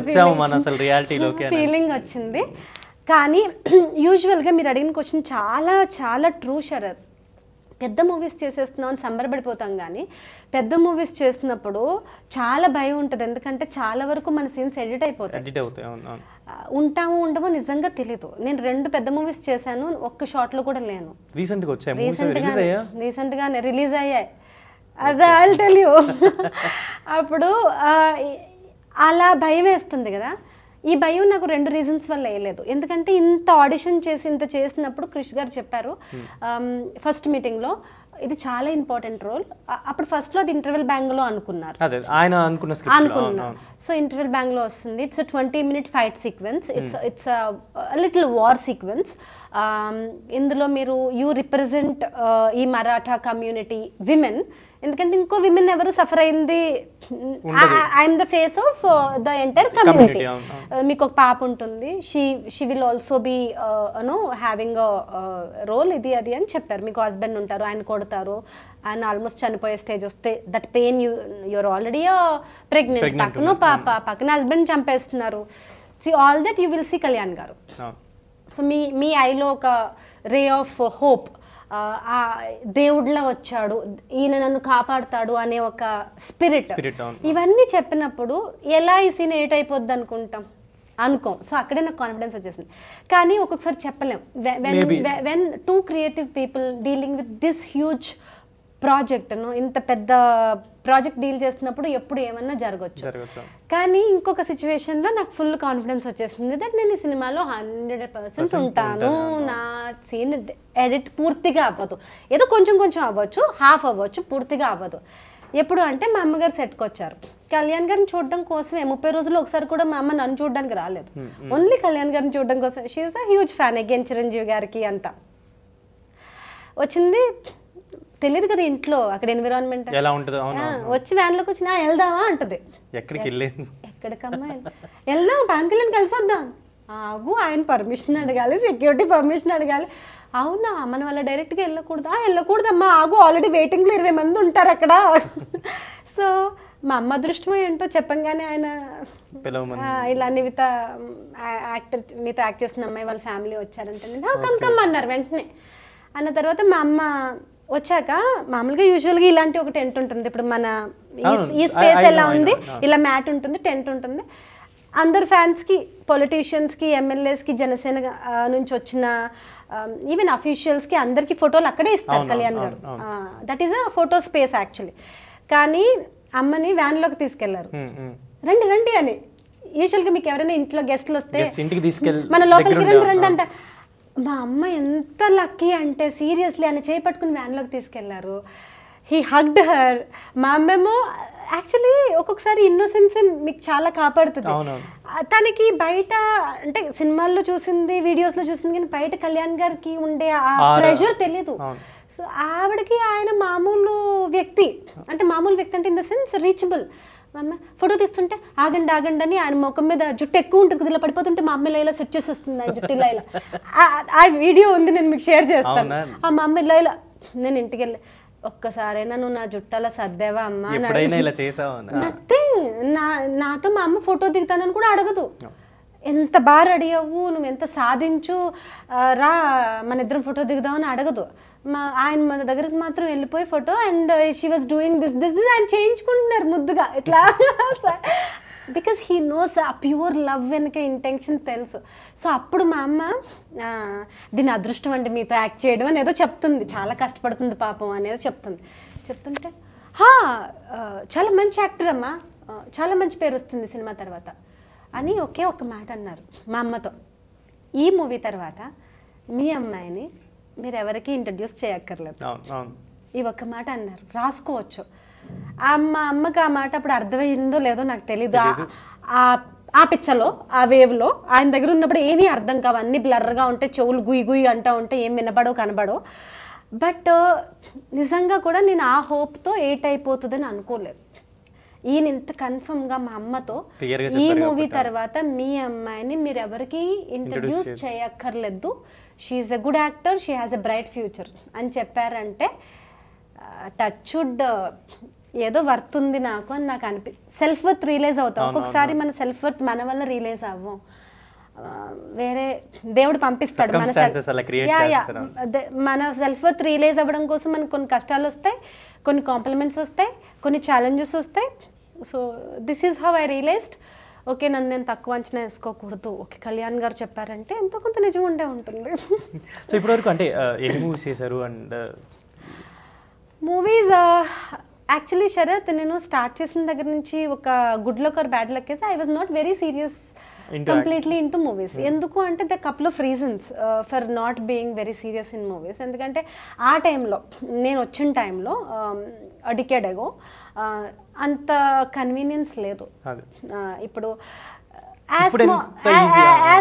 Speaker 2: ఫీలింగ్ వచ్చింది. కానీ యూజువల్గా మీరు అడిగిన క్వశ్చన్ చాలా చాలా ట్రూ శరత్. పెద్ద మూవీస్ చేసేస్తున్నాం అని సంబరపడిపోతాం, కానీ పెద్ద మూవీస్ చేస్తున్నప్పుడు చాలా భయం ఉంటుంది. ఎందుకంటే చాలా వరకు మన సీన్స్ ఎడిట్ అయిపోతాయి, ఉంటామో ఉండవో నిజంగా తెలీదు. నేను 2 పెద్ద మూవీస్ చేశాను, ఒక్క షాట్ లో కూడా లేను. రీసెంట్ గానే రిలీజ్ అయ్యాయి, అదే ఐ విల్ టెల్ యూ. అప్పుడు అలా భయం వేస్తుంది కదా. ఈ భయం నాకు 2 రీజన్స్ వల్ల వేయలేదు. ఎందుకంటే ఇంత ఆడిషన్ చేసి ఇంత చేసినప్పుడు క్రిష్ గారు చెప్పారు ఫస్ట్ మీటింగ్లో, ఇది చాలా ఇంపార్టెంట్ రోల్. అప్పుడు ఫస్ట్లో అది ఇంటర్వెల్ బ్యాంగ్లో అనుకున్నారు,
Speaker 1: అదే ఆయన
Speaker 2: అనుకున్నారు. సో ఇంటర్వెల్ బ్యాంగ్లో వస్తుంది. It's 20-minute fight sequence. It's little war sequence. ఇందులో మీరు యూ రిప్రజెంట్ ఈ మరాఠా కమ్యూనిటీ విమెన్, ఎందుకంటే ఇంకో విమెన్ ఎవరు సఫర్ అయింది. I'm the face of the entire community. మీకు ఒక పాప ఉంటుంది, she will also be no having role, ఇది అది అని చెప్పారు. మీకు హస్బెండ్ ఉంటారు, ఆయన కొడతారు, ఆయన ఆల్మోస్ట్ చనిపోయే స్టేజ్ వస్తే that pain you're already pregnant, పక్కన హస్బెండ్ చంపేస్తున్నారు. See all that you will see Kalyan garu. So మీ ఐలో ఒక రే ఆఫ్ హోప్, దేవుడిలా వచ్చాడు, ఈయన నన్ను కాపాడుతాడు అనే ఒక స్పిరిట్, ఇవన్నీ చెప్పినప్పుడు ఎలా ఈ సీన్ ఏట్ అయిపోద్ది అనుకోం. సో అక్కడే నాకు కాన్ఫిడెన్స్ వచ్చేసింది. కానీ ఒక్కొక్కసారి చెప్పలేం, when 2 creative people dealing with this huge project, ఇంత పెద్ద ప్రాజెక్ట్ డీల్ చేస్తున్నప్పుడు ఎప్పుడు ఏమన్నా జరగచ్చు. కానీ ఇంకొక సిచ్యువేషన్లో నాకు ఫుల్ కాన్ఫిడెన్స్ వచ్చేసింది దట్ నేను ఈ సినిమాలో 100% ఉంటాను. నా సీన్ ఎడిట్ పూర్తిగా అవ్వదు, ఏదో కొంచెం అవ్వచ్చు, హాఫ్ అవ్వచ్చు, పూర్తిగా అవ్వదు. ఎప్పుడు అంటే మా అమ్మగారు సెట్కి వచ్చారు, కళ్యాణ్ గారిని చూడడం కోసమే. 30 రోజులు ఒకసారి కూడా మా అమ్మ నన్ను చూడడానికి రాలేదు, ఓన్లీ కళ్యాణ్ గారిని చూడడం కోసం. She's a huge fan, again Chiranjeevi గారికి అంతా వచ్చింది. తెలియదు కదా ఇంట్లో అక్కడ ఎన్విరాన్మెంట్
Speaker 1: ఎలా ఉంటుందో.
Speaker 2: వచ్చి వ్యాన్లోకి వచ్చి వెళ్దామా అంటది. ఎక్కడికమ్మా వెళ్దాం, పవన్ కళ్యాణ్ కలిసి వద్దాం. ఆగు, ఆయన పర్మిషన్ అడగాలి, సెక్యూరిటీ పర్మిషన్ అడగాలి. అవునా, మనం అలా డైరెక్ట్గా వెళ్ళకూడదమ్మా, ఆగు, ఆల్రెడీ వెయిటింగ్లో 20 మంది ఉంటారు అక్కడ. సో మా అమ్మ అదృష్టమో ఏంటో చెప్పంగానే ఆయన ఇలా మీతో యాక్ట్ చేసిన అమ్మాయి వాళ్ళ ఫ్యామిలీ వచ్చారంటే కమ్ అన్నారు వెంటనే. అన్న తర్వాత మా అమ్మ వచ్చాక మామూలుగా యూజువల్గా ఇలాంటి ఒక టెంట్ ఉంటుంది, ఇప్పుడు మన ఈ స్పేస్ ఎలా ఉంది, ఇలా మ్యాట్ ఉంటుంది, టెంట్ ఉంటుంది. అందరు ఫ్యాన్స్కి, పొలిటీషియన్స్కి, ఎమ్మెల్యేస్కి, జనసేన నుంచి వచ్చిన ఈవెన్ అఫీషియల్స్కి అందరికీ ఫోటోలు అక్కడే ఇస్తారు కళ్యాణ్ గారు. That is a photo space actually. కానీ అమ్మని వ్యాన్లోకి తీసుకెళ్లారు, రండి అని. యూజువల్గా మీకు ఎవరైనా ఇంట్లో గెస్ట్లు వస్తే మన లోపలికి రండి అంట. మా అమ్మ ఎంత లక్కీ అంటే సీరియస్లీ ఆయన చేపట్టుకుని వ్యాన్లోకి తీసుకెళ్లారు. He hugged her. మా అమ్మేమో యాక్చువల్లీ ఒక్కొక్కసారి ఇన్నోసెన్స్ మీకు చాలా కాపాడుతుంది. తనకి బయట అంటే సినిమాల్లో చూసింది, వీడియోస్లో చూసింది, కానీ బయట కళ్యాణ్ గారికి ఉండే ఆ ప్రెషర్ తెలియదు. సో ఆవిడకి ఆయన మామూలు వ్యక్తి అంటే ఇన్ ద సెన్స్ రీచబుల్. మా అమ్మ ఫోటో తీస్తుంటే ఆగండి అని ఆయన ముఖం మీద జుట్టు ఎక్కువ ఉంటుంది కదా, ఇలా పడిపోతుంటే మా అమ్మ ఇలా సెట్ చేసి వస్తుంది ఆయన జుట్టు ఇలా. ఆ వీడియో ఉంది, నేను మీకు షేర్ చేస్తాను. ఆ మా అమ్మ ఇలా నేను ఇంటికి వెళ్ళి, ఒక్కసారైనా నువ్వు నా జుట్టాల సర్దేవా అమ్మా, నాతో మా అమ్మ ఫోటో దిగుతానని కూడా అడగదు. ఎంత బాగా రెడీ అవ్వు, నువ్వు ఎంత సాధించు, రా మన ఇద్దరం ఫోటో దిగుదామని అడగదు. ఆయన మన దగ్గరికి మాత్రం వెళ్ళిపోయి photo, and she was doing this ఆయన చేయించుకుంటున్నారు ముద్దుగా ఇట్లా. బికాస్ హీ నోస్ ఆ ప్యూర్ లవ్ వెనక ఇంటెన్షన్ తెలుసు. సో అప్పుడు మా అమ్మ దీని అదృష్టం అంటే మీతో యాక్ట్ చేయడం అని ఏదో చెప్తుంది, చాలా కష్టపడుతుంది పాపం అనేది చెప్తుంటే చాలా మంచి యాక్టర్ అమ్మా, చాలా మంచి పేరు వస్తుంది సినిమా తర్వాత అని ఒక్క మాట అన్నారు మా అమ్మతో. ఈ మూవీ తర్వాత మీ అమ్మాయిని మీరు ఎవరికి ఇంట్రడ్యూస్ చేయక్కర్లేదు, ఈ ఒక్క మాట అన్నారు, రాసుకోవచ్చు. అమ్మకి ఆ మాట అప్పుడు అర్థమైందో లేదో నాకు తెలీదు. ఆ పిచ్చలో, ఆ వేవ్లో ఆయన దగ్గర ఉన్నప్పుడు ఏమీ అర్థం కావు, అన్నీ బ్లర్గా ఉంటే, చెవులు గుయ్యి అంటూ ఉంటే ఏం కనబడో. బట్ నిజంగా కూడా నేను ఆ హోప్తో అయిపోతుందని అనుకోలేదు. ఈయన ఇంత కన్ఫర్మ్గా మా అమ్మతో ఈ మూవీ తర్వాత మీ అమ్మాయిని మీరు ఎవరికి ఇంట్రడ్యూస్ చేయక్కర్లేదు, she's a good actor, she has a bright future అని చెప్పారంటే టచ్వుడ్ ఏదో వర్త్ ఉంది నాకు అని నాకు సెల్ఫ్ వర్త్ రియలైజ్ అవుతాం. ఒక్కొక్కసారి మన సెల్ఫ్ వర్త్ మన వల్ల రియలైజ్ అవ్వం, వేరే దేవుడు పంపిస్తాడు మన సెల్ఫ్ వర్త్ రియలైజ్ అవ్వడం కోసం మనకు కొన్ని కష్టాలు వస్తాయి, కొన్ని కాంప్లిమెంట్స్ వస్తాయి, కొన్ని ఛాలెంజెస్ వస్తాయి. So this is how I realised, okay నన్ను నేను తక్కువ అంచనా వేసుకోకూడదు, ఓకే కళ్యాణ్ గారు చెప్పారంటే ఎంతో కొంత నిజం ఉండే ఉంటుంది.
Speaker 1: సో ఇప్పటివరకు అంటే ఎన్ని మూవీస్ చేశారు? అండ్
Speaker 2: మూవీస్ యాక్చువల్లీ శరత్ నేను స్టార్ట్ చేసిన దగ్గర నుంచి ఒక good luck or bad luck అయితే I was not very serious completely into movies. ఎందుకు అంటే the couple of reasons for not being very serious in movies. ఎందుకంటే ఆ టైంలో నేను వచ్చిన టైంలో డికేడ్ అగో అంత కన్వీనియన్స్ లేదు. ఇప్పుడు as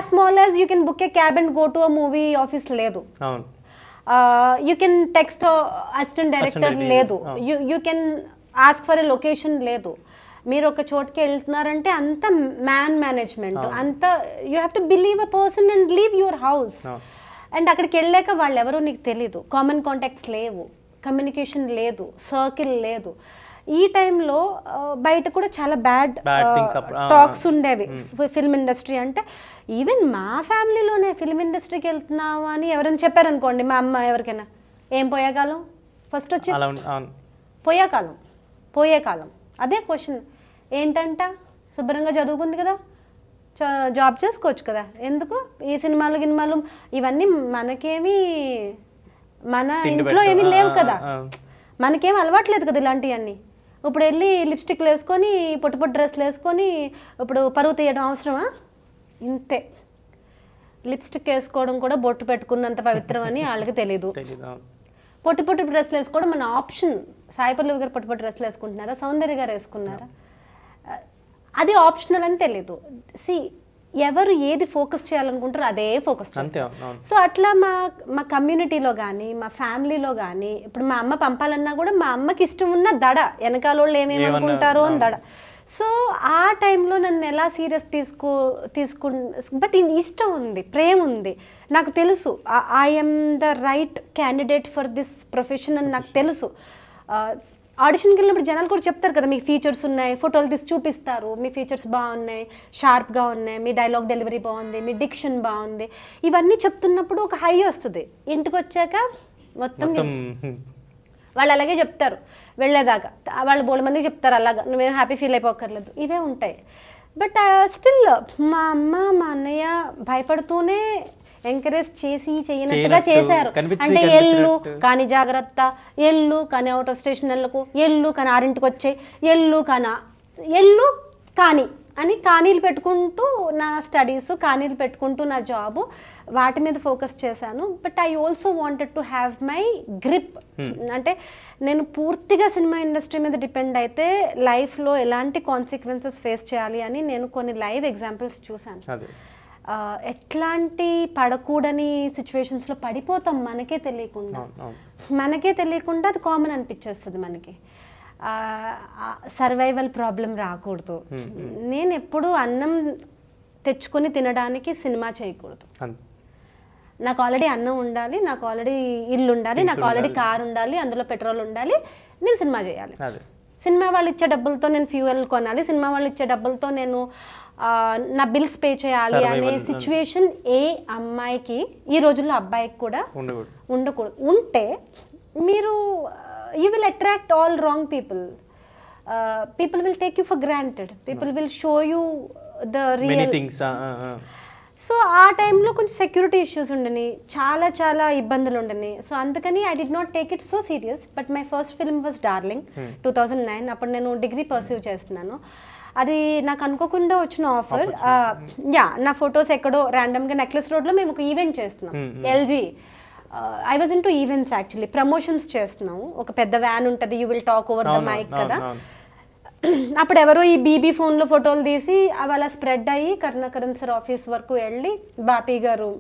Speaker 2: small as you can book a cab and go to a movie office లేదు. You can text assistant director లేదు. You can ask for a location లేదు. మీరు ఒక చోటుకి వెళ్తున్నారంటే అంత మేనేజ్మెంట్ అంత you have to believe a person and leave your house. And అక్కడికి వెళ్ళాక వాళ్ళు ఎవరో నీకు తెలీదు, కామన్ కాంటాక్ట్స్ లేవు, కమ్యూనికేషన్ లేదు, సర్కిల్ లేదు. ఈ టైంలో బయట కూడా చాలా బ్యాడ్ టాక్స్ ఉండేవి ఫిల్మ్ ఇండస్ట్రీ అంటే. ఈవెన్ మా ఫ్యామిలీలోనే ఫిల్మ్ ఇండస్ట్రీకి వెళ్తున్నావు అని ఎవరైనా చెప్పారనుకోండి, మా అమ్మ ఎవరికైనా, ఏం పోయేకాలం ఫస్ట్ వచ్చి పోయే కాలం అదే క్వశ్చన్. ఏంటంట, శుభ్రంగా చదువుకుంది కదా, జాబ్ చేసుకోవచ్చు కదా, ఎందుకు ఈ సినిమాలు ఇవన్నీ మనకేమి మన ఇంట్లో ఏమీ లేవు కదా, మనకేం అలవాట్లేదు కదా ఇలాంటివన్నీ. ఇప్పుడు వెళ్ళి లిప్స్టిక్లు వేసుకొని పొట్టు డ్రెస్లు వేసుకొని ఇప్పుడు పరువు తీయడం అవసరమా? ఇంతే. లిప్స్టిక్ వేసుకోవడం కూడా బొట్టు పెట్టుకున్నంత పవిత్రం అని వాళ్ళకి తెలీదు. పొట్టు డ్రెస్లు వేసుకోవడం మన ఆప్షన్. సాయి పల్లవి గారు పొట్టు డ్రెస్లు వేసుకుంటున్నారా, సౌందర్య గారు వేసుకున్నారా, అది ఆప్షనల్ అని తెలీదు. ఎవరు ఏది ఫోకస్ చేయాలనుకుంటారో అదే ఫోకస్ చేస్తారు. సో అట్లా మా కమ్యూనిటీలో కానీ మా ఫ్యామిలీలో కానీ ఇప్పుడు మా అమ్మ పంపాలన్నా కూడా మా అమ్మకి ఇష్టం ఉన్న దడ, వెనకాల వాళ్ళు ఏమేమనుకుంటారో అని దడ. సో ఆ టైంలో నన్ను ఎలా సీరియస్ బట్ ఇష్టం ఉంది, ప్రేమ ఉంది, నాకు తెలుసు I'm the right candidate for this profession అని నాకు తెలుసు. ఆడిషన్కి వెళ్ళినప్పుడు జనాలు కూడా చెప్తారు కదా, మీకు ఫీచర్స్ ఉన్నాయి, ఫోటోలు తీసి చూపిస్తారు, మీ ఫీచర్స్ బాగున్నాయి, షార్ప్గా ఉన్నాయి, మీ డైలాగ్ డెలివరీ బాగుంది, మీ డిక్షన్ బాగుంది, ఇవన్నీ చెప్తున్నప్పుడు ఒక హై వస్తుంది. ఇంటికి వచ్చాక మొత్తం వాళ్ళు అలాగే చెప్తారు వెళ్ళేదాకా. వాళ్ళు బోల్డ్ మందికి చెప్తారు అలాగా, నువ్వేం హ్యాపీ ఫీల్ అయిపోకర్లేదు, ఇవే ఉంటాయి. బట్ స్టిల్ మా అమ్మ మా అన్నయ్య భయపడుతూనే ఎంకరేజ్ చేసి చేయనట్టుగా చేశారు. అంటే ఎల్లు కానీ జాగ్రత్త, ఎల్లు కానీ అవుట్ ఆఫ్ స్టేషన్ వెళ్ళకు, ఎల్లు కానీ 6ంటికి వచ్చాయి, ఎల్లు కానీ అని కానీలు పెట్టుకుంటూ నా స్టడీస్, కానీలు పెట్టుకుంటూ నా జాబు, వాటి మీద ఫోకస్ చేశాను. But I also wanted to have my grip. అంటే నేను పూర్తిగా సినిమా ఇండస్ట్రీ మీద డిపెండ్ అయితే లైఫ్లో ఎలాంటి కాన్సిక్వెన్సెస్ ఫేస్ చేయాలి అని నేను కొన్ని లైవ్ ఎగ్జాంపుల్స్ చూశాను. ఎట్లాంటి పడకూడని సిచ్యువేషన్స్లో పడిపోతాం మనకే తెలియకుండా అది కామన్ అనిపించేస్తుంది మనకి. సర్వైవల్ ప్రాబ్లం రాకూడదు. నేను ఎప్పుడు అన్నం తెచ్చుకొని తినడానికి సినిమా చేయకూడదు. నాకు ఆల్రెడీ అన్నం ఉండాలి, నాకు ఆల్రెడీ ఇల్లు ఉండాలి, నాకు ఆల్రెడీ కార్ ఉండాలి, అందులో పెట్రోల్ ఉండాలి, నేను సినిమా చేయాలి. సినిమా వాళ్ళు ఇచ్చే డబ్బులతో నేను ఫ్యూయల్ కొనాలి, సినిమా వాళ్ళు ఇచ్చే డబ్బులతో నేను నా బిల్స్ పే చేయాలి అనే సిచ్యువేషన్ ఏ అమ్మాయికి, ఈ రోజుల్లో అబ్బాయికి కూడా ఉండకూడదు. ఉంటే మీరు you will attract all wrong people. People will take you for granted. People will show you the real
Speaker 1: many things.
Speaker 2: So ఆ టైంలో కొంచెం సెక్యూరిటీ ఇష్యూస్ ఉండని, చాలా ఇబ్బందులు ఉండని. సో అందుకని I did not take it so serious. But my first film was darling 2009. అప్పుడు నేను డిగ్రీ పర్సీవ్ చేస్తున్నాను. అది నాకు అనుకోకుండా వచ్చిన ఆఫర్. నా ఫొటోస్ ఎక్కడో ర్యాండమ్గా నెక్లెస్ రోడ్లో మేము ఒక ఈవెంట్ చేస్తున్నాం, LG. I was in two events actually, promotions చేస్తున్నాము. ఒక పెద్ద వ్యాన్ ఉంటుంది, you will talk over the mike కదా. అప్పుడు ఎవరో ఈ బీబీ ఫోన్లో ఫోటోలు తీసి అవి అలా స్ప్రెడ్ అయ్యి కరుణాకరణ్ సార్ ఆఫీస్ వరకు వెళ్ళి బాపీ గారు,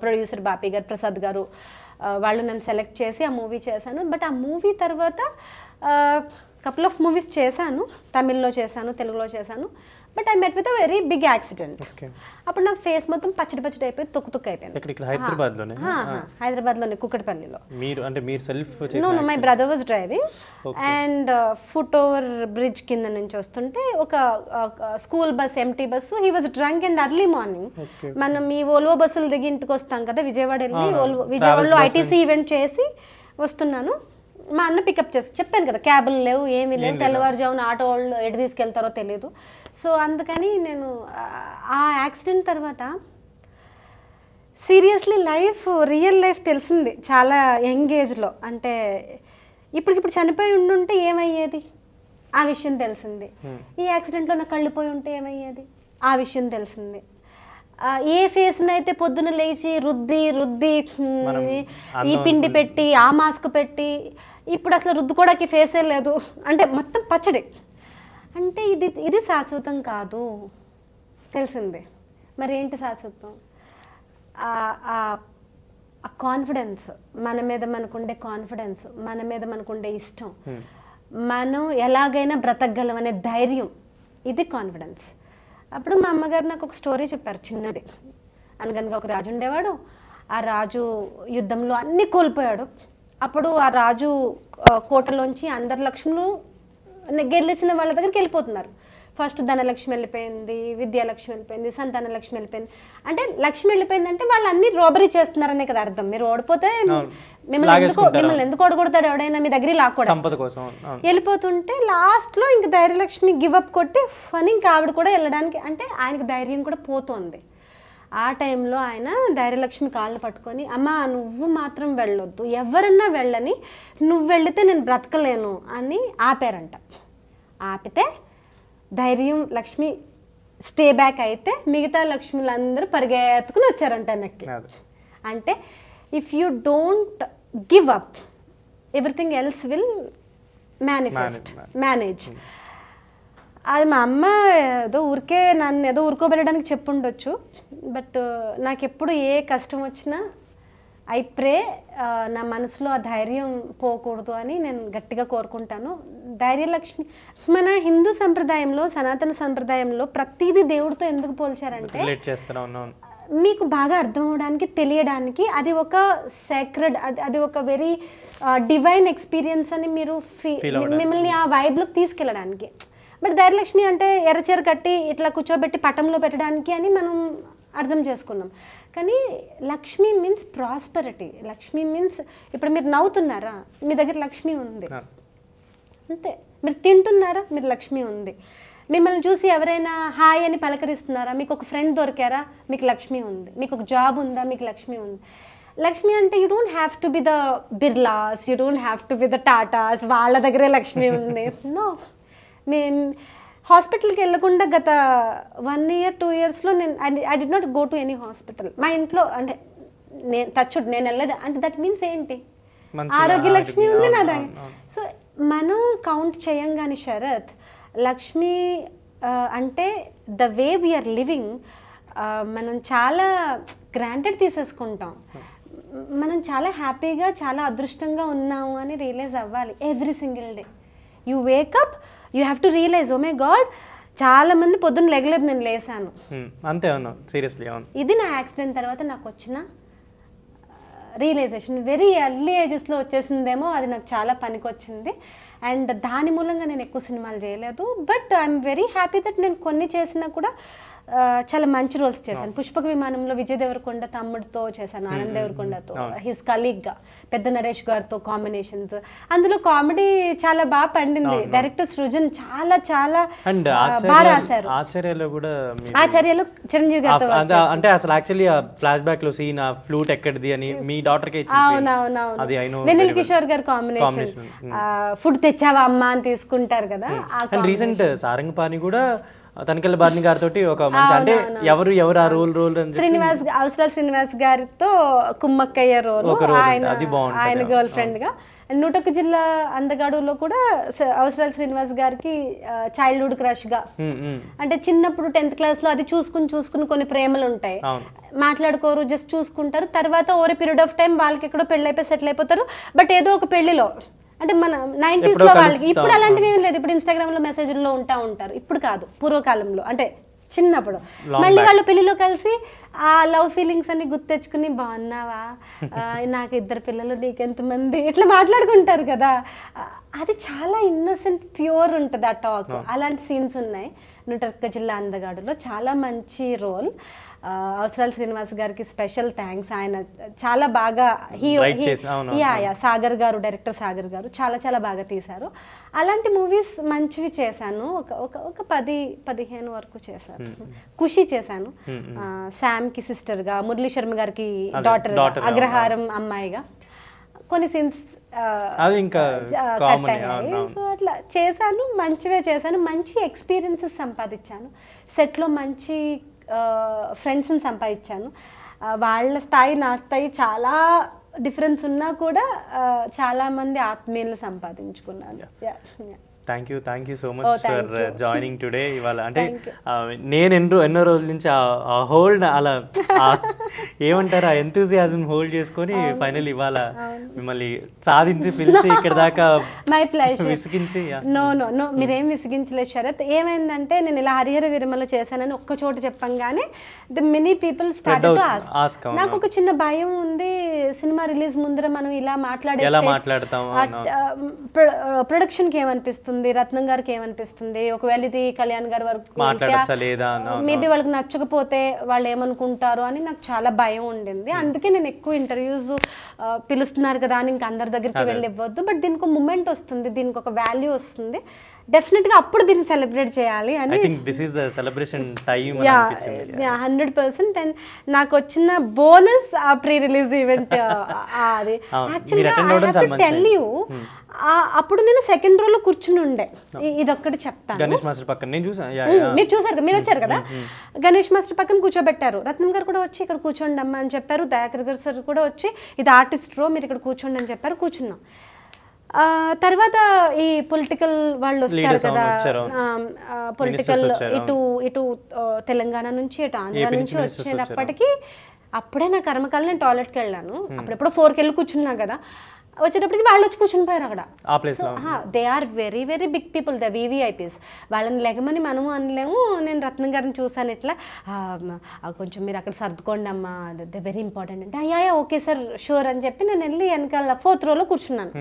Speaker 2: ప్రొడ్యూసర్ బాపీ గారు, ప్రసాద్ గారు, వాళ్ళు నన్ను సెలెక్ట్ చేసి ఆ మూవీ చేశాను. బట్ ఆ మూవీ తర్వాత కపుల్ ఆఫ్ మూవీస్ చేశాను, తమిళ్లో చేశాను, తెలుగులో చేశాను. But I met with a very big accident. అప్పుడు నా ఫేస్ మొత్తం పచ్చడి అయిపోయి తొక్కు అయిపోయింది. హైదరాబాద్లోనే కుక్కటిపల్లిలో. No, my brother was driving and foot over bridge కింద నుంచి వస్తుంటే ఒక school bus, empty bus, he was drunk and early morning. మనం ఈ ఓల్వో బస్సులు దిగి ఇంటికి వస్తాం కదా, విజయవాడ వెళ్ళి విజయవాడలో ఐటీసీ ఈవెంట్ చేసి వస్తున్నాను. మా అన్న పికప్ చేసి, చెప్పాను కదా క్యాబులు లేవు, ఏమీ లేవు, తెల్లవారుజామున ఆటో వాళ్ళు ఎటు తీసుకెళ్తారో తెలియదు. సో అందుకని నేను ఆ యాక్సిడెంట్ తర్వాత సీరియస్లీ రియల్ లైఫ్ తెలిసింది చాలా యంగ్ ఏజ్లో. అంటే ఇప్పటికిప్పుడు చనిపోయి ఉండుంటే ఏమయ్యేది ఆ విషయం తెలిసింది. ఈ యాక్సిడెంట్లో నా కళ్ళు పోయి ఉంటే ఏమయ్యేది, ఆ విషయం తెలిసింది. ఏ ఫేస్ని అయితే పొద్దున లేచి రుద్ది రుద్ది ఈ పిండి పెట్టి ఆ మాస్క్ పెట్టి ఇప్పుడు అసలు రుద్దుకోవడానికి ఫేసే లేదు, అంటే మొత్తం పచ్చడి. అంటే ఇది శాశ్వతం కాదు తెలిసింది. మరి ఏంటి శాశ్వతం? ఆ కాన్ఫిడెన్స్, మన మీద మనకుండే కాన్ఫిడెన్స్, మన మీద మనకుండే ఇష్టం, మనం ఎలాగైనా బ్రతకగలం అనే ధైర్యం, ఇది కాన్ఫిడెన్స్. అప్పుడు మా అమ్మగారు నాకు ఒక స్టోరీ చెప్పారు చిన్నది. అనగనగా ఒక రాజు ఉండేవాడు. ఆ రాజు యుద్ధంలో అన్నీ కోల్పోయాడు. అప్పుడు ఆ రాజు కోటలోంచి అందరి లక్ష్ములు గెలిచిన వాళ్ళ దగ్గరికి వెళ్ళిపోతున్నారు. ఫస్ట్ ధనలక్ష్మి వెళ్ళిపోయింది, విద్యాలక్ష్మి వెళ్ళిపోయింది, సంతాన లక్ష్మి వెళ్ళిపోయింది. అంటే లక్ష్మి వెళ్ళిపోయింది అంటే వాళ్ళు అన్ని రోబరీ చేస్తున్నారనే కదా అర్థం. మీరు ఓడిపోతే మిమ్మల్ని ఎందుకు ఓడగొడతాడు ఎవడైనా, మీ దగ్గర లాక్కోవడం. వెళ్ళిపోతుంటే లాస్ట్లో ఇంక ధైర్యలక్ష్మి గివప్ కొట్టి అని ఇంకా ఆవిడ కూడా వెళ్ళడానికి, అంటే ఆయనకి ధైర్యం కూడా పోతుంది. ఆ టైంలో ఆయన ధైర్యలక్ష్మి కాళ్ళు పట్టుకొని, అమ్మా నువ్వు మాత్రం వెళ్ళొద్దు, ఎవరన్నా వెళ్ళని, నువ్వు వెళితే నేను బ్రతకలేను అని ఆపారంట. ఆపితే ధైర్యం లక్ష్మి స్టే బ్యాక్ అయితే మిగతా లక్ష్ములందరూ పరిగెత్తుకుని వచ్చారంట వెనక్కి. అంటే if you don't give up, everything else will manage. అది మా అమ్మ నన్ను ఏదో ఊరుకోబెట్టడానికి చెప్పుండొచ్చు. బట్ నాకు ఎప్పుడు ఏ కష్టం వచ్చినా ఐ ప్రే, నా మనసులో ఆ ధైర్యం పోకూడదు అని నేను గట్టిగా కోరుకుంటాను. ధైర్యలక్ష్మి మన హిందూ సంప్రదాయంలో, సనాతన సంప్రదాయంలో ప్రతిదీ దేవుడితో ఎందుకు పోల్చారంటే మీకు బాగా అర్థం అవడానికి, తెలియడానికి. అది ఒక సేక్రెడ్, అది ఒక వెరీ డివైన్ ఎక్స్పీరియన్స్ అని మీరు మిమ్మల్ని ఆ వైబ్లోకి తీసుకెళ్ళడానికి. బట్ ధైర్యలక్ష్మి అంటే ఎర్రచీర కట్టి ఇట్లా కూర్చోబెట్టి పటంలో పెట్టడానికి అని మనం అర్థం చేసుకున్నాం. కానీ Lakshmi means prosperity. Lakshmi means ఇప్పుడు మీరు నవ్వుతున్నారా, మీ దగ్గర లక్ష్మి ఉంది అంతే. మీరు తింటున్నారా, మీరు లక్ష్మి ఉంది. మిమ్మల్ని చూసి ఎవరైనా హాయ్ అని పలకరిస్తున్నారా, మీకు ఒక ఫ్రెండ్ దొరికారా, మీకు లక్ష్మి ఉంది. మీకు ఒక జాబ్ ఉందా, మీకు లక్ష్మి ఉంది. లక్ష్మి అంటే you don't have to be the Birlas, you don't have to be the Tatas, వాళ్ళ దగ్గరే లక్ష్మి ఉంది. నో, మేము హాస్పిటల్కి వెళ్ళకుండా గత 1 year 2 yearsలో నేను I did not go to any hospital. మా ఇంట్లో అంటే నేను వెళ్ళదు అంటే దట్ మీన్స్ ఏంటి, ఆరోగ్య లక్ష్మి ఉంది నా దగ్గర. సో మనం కౌంట్ చేయంగానే శరత్, లక్ష్మి అంటే ద వే వీఆర్ లివింగ్ మనం చాలా గ్రాంటెడ్ తీసేసుకుంటాం. మనం చాలా హ్యాపీగా, చాలా అదృష్టంగా ఉన్నాము అని రియలైజ్ అవ్వాలి. Every single day you wake up, you have to realise, oh my God చాలా మంది పొద్దున్న లెగలేదు, నేను లేసాను
Speaker 1: అంతే. అవును, సీరియస్లీ అవును.
Speaker 2: ఇది నా యాక్సిడెంట్ తర్వాత నాకు వచ్చిన రియలైజేషన్. వెరీ ఎర్లీ ఏజెస్లో వచ్చేసిందేమో, అది నాకు చాలా పనికొచ్చింది. అండ్ దాని మూలంగా నేను ఎక్కువ సినిమాలు చేయలేదు. But I'm very happy that నేను కొన్ని చేసినా కూడా చాలా మంచి రోల్స్ చేశాను. పుష్పక విమానంలో విజయ్ దేవరకొండ తమ్ముడితో చేశాను, ఆనంద్ దేవరకొండతో, హిస్ కలీగ్గా, పెద్ద నరేష్ గారితో కాంబినేషన్స్. అందులో కామెడీ చాలా బాగా పండింది. డైరెక్టర్ సృజన్ చాలా చాలా బాగా రాశారు. ఆచార్యలో చిరంజీవి గారితో
Speaker 1: అంటే అసలు యాక్చువల్లీ ఫ్లాష్ బ్యాక్ లో సీన్ ఫ్లూట్ ఎక్కడిది అని మీ డాటర్ కి,
Speaker 2: అవునవునవును, వెనిల్ కిషోర్ గారి కాంబినేషన్, ఫుడ్ తెచ్చావా అమ్మా అని తీసుకుంటారు కదా.
Speaker 1: రీసెంట్ సారంగపాణి కూడా తనికెళ్ళ బార్ని గారితో ఒక మంచి, అంటే ఎవరు ఆ రోల్
Speaker 2: అవసరాల శ్రీనివాస్ గారితో కుమ్మక్కయ్య రోల్, ఆయన గర్ల్ ఫ్రెండ్ గా. 101 జిల్లా అందగాడులో కూడా అవసరాల శ్రీనివాస్ గారికి చైల్డ్హుడ్ క్రష్ గా, అంటే చిన్నప్పుడు 10th class లో అది చూసుకుని కొన్ని ప్రేమలు ఉంటాయి, మాట్లాడుకోరు, జస్ట్ చూసుకుంటారు. తర్వాత ఓవర్ పీరియడ్ ఆఫ్ టైం వాళ్ళకి ఎక్కడో పెళ్ళైపోయి సెటిల్ అయిపోతారు. బట్ ఏదో ఒక పెళ్లిలో, అంటే మన 90s లో వాళ్ళకి, ఇప్పుడు అలాంటివి ఏం లేదు. ఇప్పుడు ఇన్స్టాగ్రామ్ లో మెసేజ్లో ఉంటారు. ఇప్పుడు కాదు, పూర్వకాలంలో అంటే చిన్నప్పుడు. మళ్ళీ వాళ్ళు పెళ్లిలో కలిసి ఆ లవ్ ఫీలింగ్స్ అన్ని గుర్తు తెచ్చుకుని, బాగున్నావా, నాకు 2 పిల్లలు, నీకెంతమంది, ఇట్లా మాట్లాడుకుంటారు కదా. అది చాలా ఇన్నోసెంట్, ప్యూర్ ఉంటుంది ఆ టాక్. అలాంటి సీన్స్ ఉన్నాయి 101 జిల్లా అందగాడులో. చాలా మంచి రోల్. అవసరాల శ్రీనివాస్ గారికి స్పెషల్ థ్యాంక్స్. ఆయన చాలా బాగా సాగర్ గారు, డైరెక్టర్ సాగర్ గారు చాలా చాలా బాగా తీశారు. అలాంటి మూవీస్ మంచివి చేశాను. ఒక 10-15 వరకు చేశాను. ఖుషి చేశాను, శామ్కి సిస్టర్గా, మురళీ శర్మ గారికి డాటర్, అగ్రహారం అమ్మాయిగా. కొన్ని సీన్స్
Speaker 1: అది ఇంకా కామన్.
Speaker 2: సో అట్లా చేశాను, మంచివే చేశాను, మంచి ఎక్స్పీరియన్సెస్ సంపాదించాను, సెట్లో మంచి ఫ్రెండ్స్ని సంపాదించాను. వాళ్ళ స్థాయి నా స్థాయి చాలా డిఫరెన్స్ ఉన్నా కూడా చాలా మంది ఆత్మీయులు సంపాదించుకున్నాను.
Speaker 1: Thank you so much for joining today. ఇవాళ అంటే నేను ఎన్నో రోజుల నుంచి ఆ హోల్డ్ అలా ఏమంటారు ఆ ఎంతూజియాజం హోల్డ్ చేసుకొని ఫైనల్ ఇవాళ మిమ్మల్ని సాధించి పిలిచి ఇక్కడ దాకా
Speaker 2: మై ప్లెజర్.
Speaker 1: విసిగించి
Speaker 2: నో మీరేం విసిగించలేదు శరత్. ఏమైందంటే నేను ఇలా హరిహర వీరమలో చేశానని ఒక్క చోట చెప్పంగానే the many people start to ask. నాకు ఒక చిన్న భయం ఉంది, సినిమా రిలీజ్ ముందర మనం ఇలా
Speaker 1: మాట్లాడతాం,
Speaker 2: ప్రొడక్షన్ కి ఏమనిపిస్తుంది, రత్నం గారికి ఏమనిపిస్తుంది, ఒకవేళ ఇది కళ్యాణ్ గారి వరకు మేబీ వాళ్ళకి నచ్చకపోతే వాళ్ళు ఏమనుకుంటారు అని నాకు చాలా భయం ఉండింది. అందుకే నేను ఎక్కువ ఇంటర్వ్యూస్ పిలుస్తున్నారు కదా అని ఇంకా అందరి దగ్గరికి వెళ్ళి ఇవ్వద్దు, బట్ దీనికి ఒక మూమెంట్ వస్తుంది, దీనికి ఒక వాల్యూ వస్తుంది, డెఫినెట్ గా అప్పుడు దీన్ని సెలబ్రేట్ చేయాలి అని. 100%. అండ్ నాకు వచ్చిన బోనస్ ఆ ప్రీ రిలీజ్ ఈవెంట్ అది. యాక్చువల్గా టెల్ యూ, అప్పుడు నేను సెకండ్ రోలో కూర్చుని ఉండే. ఇదొక్కటి చెప్తాను,
Speaker 1: గణేష్ మాస్టర్ పక్కన నేను చూసాను,
Speaker 2: మీరు చూసారు కదా, మీరు వచ్చారు కదా, గణేష్ మాస్టర్ పక్కన కూర్చోబెట్టారు, రత్నం గారు కూడా వచ్చి ఇక్కడ కూర్చోండి అమ్మా అని చెప్పారు, దయాకర్ గారు సార్ కూడా వచ్చి ఇది ఆర్టిస్ట్ రో మీరు ఇక్కడ కూర్చోండి అని చెప్పారు, కూర్చున్నాం. తర్వాత ఈ పొలిటికల్ వాళ్ళు వస్తారు కదా, పొలిటికల్ ఇటు తెలంగాణ నుంచి ఇటు ఆంధ్ర నుంచి వచ్చేటప్పటికి అప్పుడే నా కర్మకాలం నేను టాయిలెట్కి వెళ్ళాను, అప్పుడెప్పుడు 4కి వెళ్ళి కూర్చున్నా కదా, వచ్చేటప్పటికి వాళ్ళు వచ్చి కూర్చుని పోయారు అక్కడ. They are very very big people, the VVIPs. వాళ్ళని లెగమని మనము అనలేము. నేను రత్నం గారిని చూసాను, ఇట్లా కొంచెం మీరు అక్కడ సర్దుకోండి అమ్మా, ద వెరీ ఇంపార్టెంట్ అంటే అయ్యా ఓకే సార్ షూర్ అని చెప్పి నేను వెళ్ళి వెనకాల 4th రోలో కూర్చున్నాను.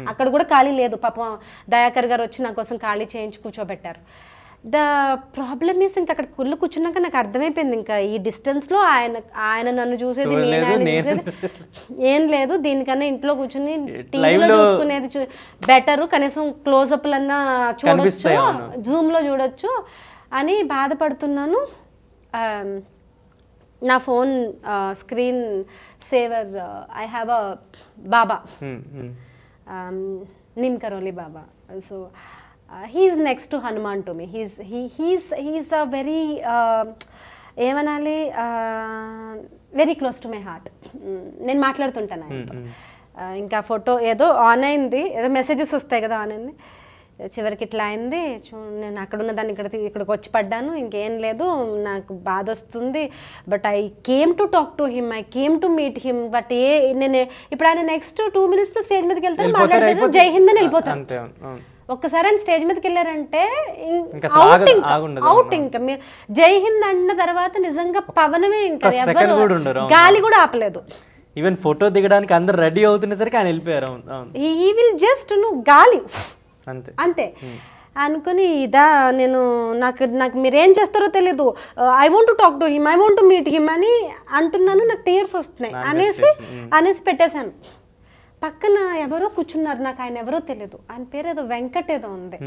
Speaker 2: అక్కడ కూడా ఖాళీ లేదు, పాపం దయాకర్ గారు వచ్చి నా కోసం ఖాళీ చేయించి కూర్చోబెట్టారు. ద ప్రాబ్లమ్ ఈస్ ఇంకా అక్కడ కుళ్ళు కూర్చున్నాక నాకు అర్థమైపోయింది, ఇంకా ఈ డిస్టెన్స్లో ఆయన నన్ను చూసేది, నేను ఆయన చూసేది ఏం లేదు, దీనికన్నా ఇంట్లో కూర్చుని టీవీలో చూసుకునేది బెటరు, కనీసం క్లోజప్లన్నా చూడొచ్చు, జూమ్లో చూడొచ్చు అని బాధపడుతున్నాను. నా phone screen saver, I have a Baba, Neem Karoli Baba. So he's next to Hanuman to me. He's a very ఏమనాలి, very close to my heart. నేను మాట్లాడుతుంటాను ఆయనతో. ఇంకా ఫోటో ఏదో ఆన్ అయింది, ఏదో మెసేజెస్ వస్తాయి కదా, ఆన్ అయింది, చివరికి ఇట్లా అయింది, నేను అక్కడ ఉన్న దాన్ని ఇక్కడికి వచ్చి పడ్డాను, ఇంకేం లేదు, నాకు బాధ వస్తుంది, but I came to talk to him, I came to meet him, but నేను ఇప్పుడు ఆయన నెక్స్ట్ 2 minutes స్టేజ్ మీదకి వెళ్తారు, మాట్లాడతారు, జై హింద్ అని వెళ్ళిపోతాను. ఒక్కసారి ఆయన స్టేజ్ మీదకి వెళ్ళారంటే అవుట్. ఇంకా మీరు జై హింద్ అన్న తర్వాత నిజంగా పవనమే, ఇంకా ఎవరు గాలి కూడా ఆపలేదు.
Speaker 1: ఈవెన్ ఫోటో దిగడానికి అందరు రెడీ అవుతున్నసరికి ఆయన వెళ్ళిపోయారు.
Speaker 2: హీ విల్ జస్ట్ గాలి అంతే అనుకుని ఇదా నాకు మీరేం చేస్తారో తెలీదు, I want to talk to him, I want to meet him అని అంటున్నాను, నాకు టీయర్స్ వస్తున్నాయి అనేసి పెట్టేశాను. పక్కన ఎవరో కూర్చున్నారు, నాకు ఆయన ఎవరో తెలియదు, ఆయన పేరు ఏదో వెంకట్ ఏదో ఉంది.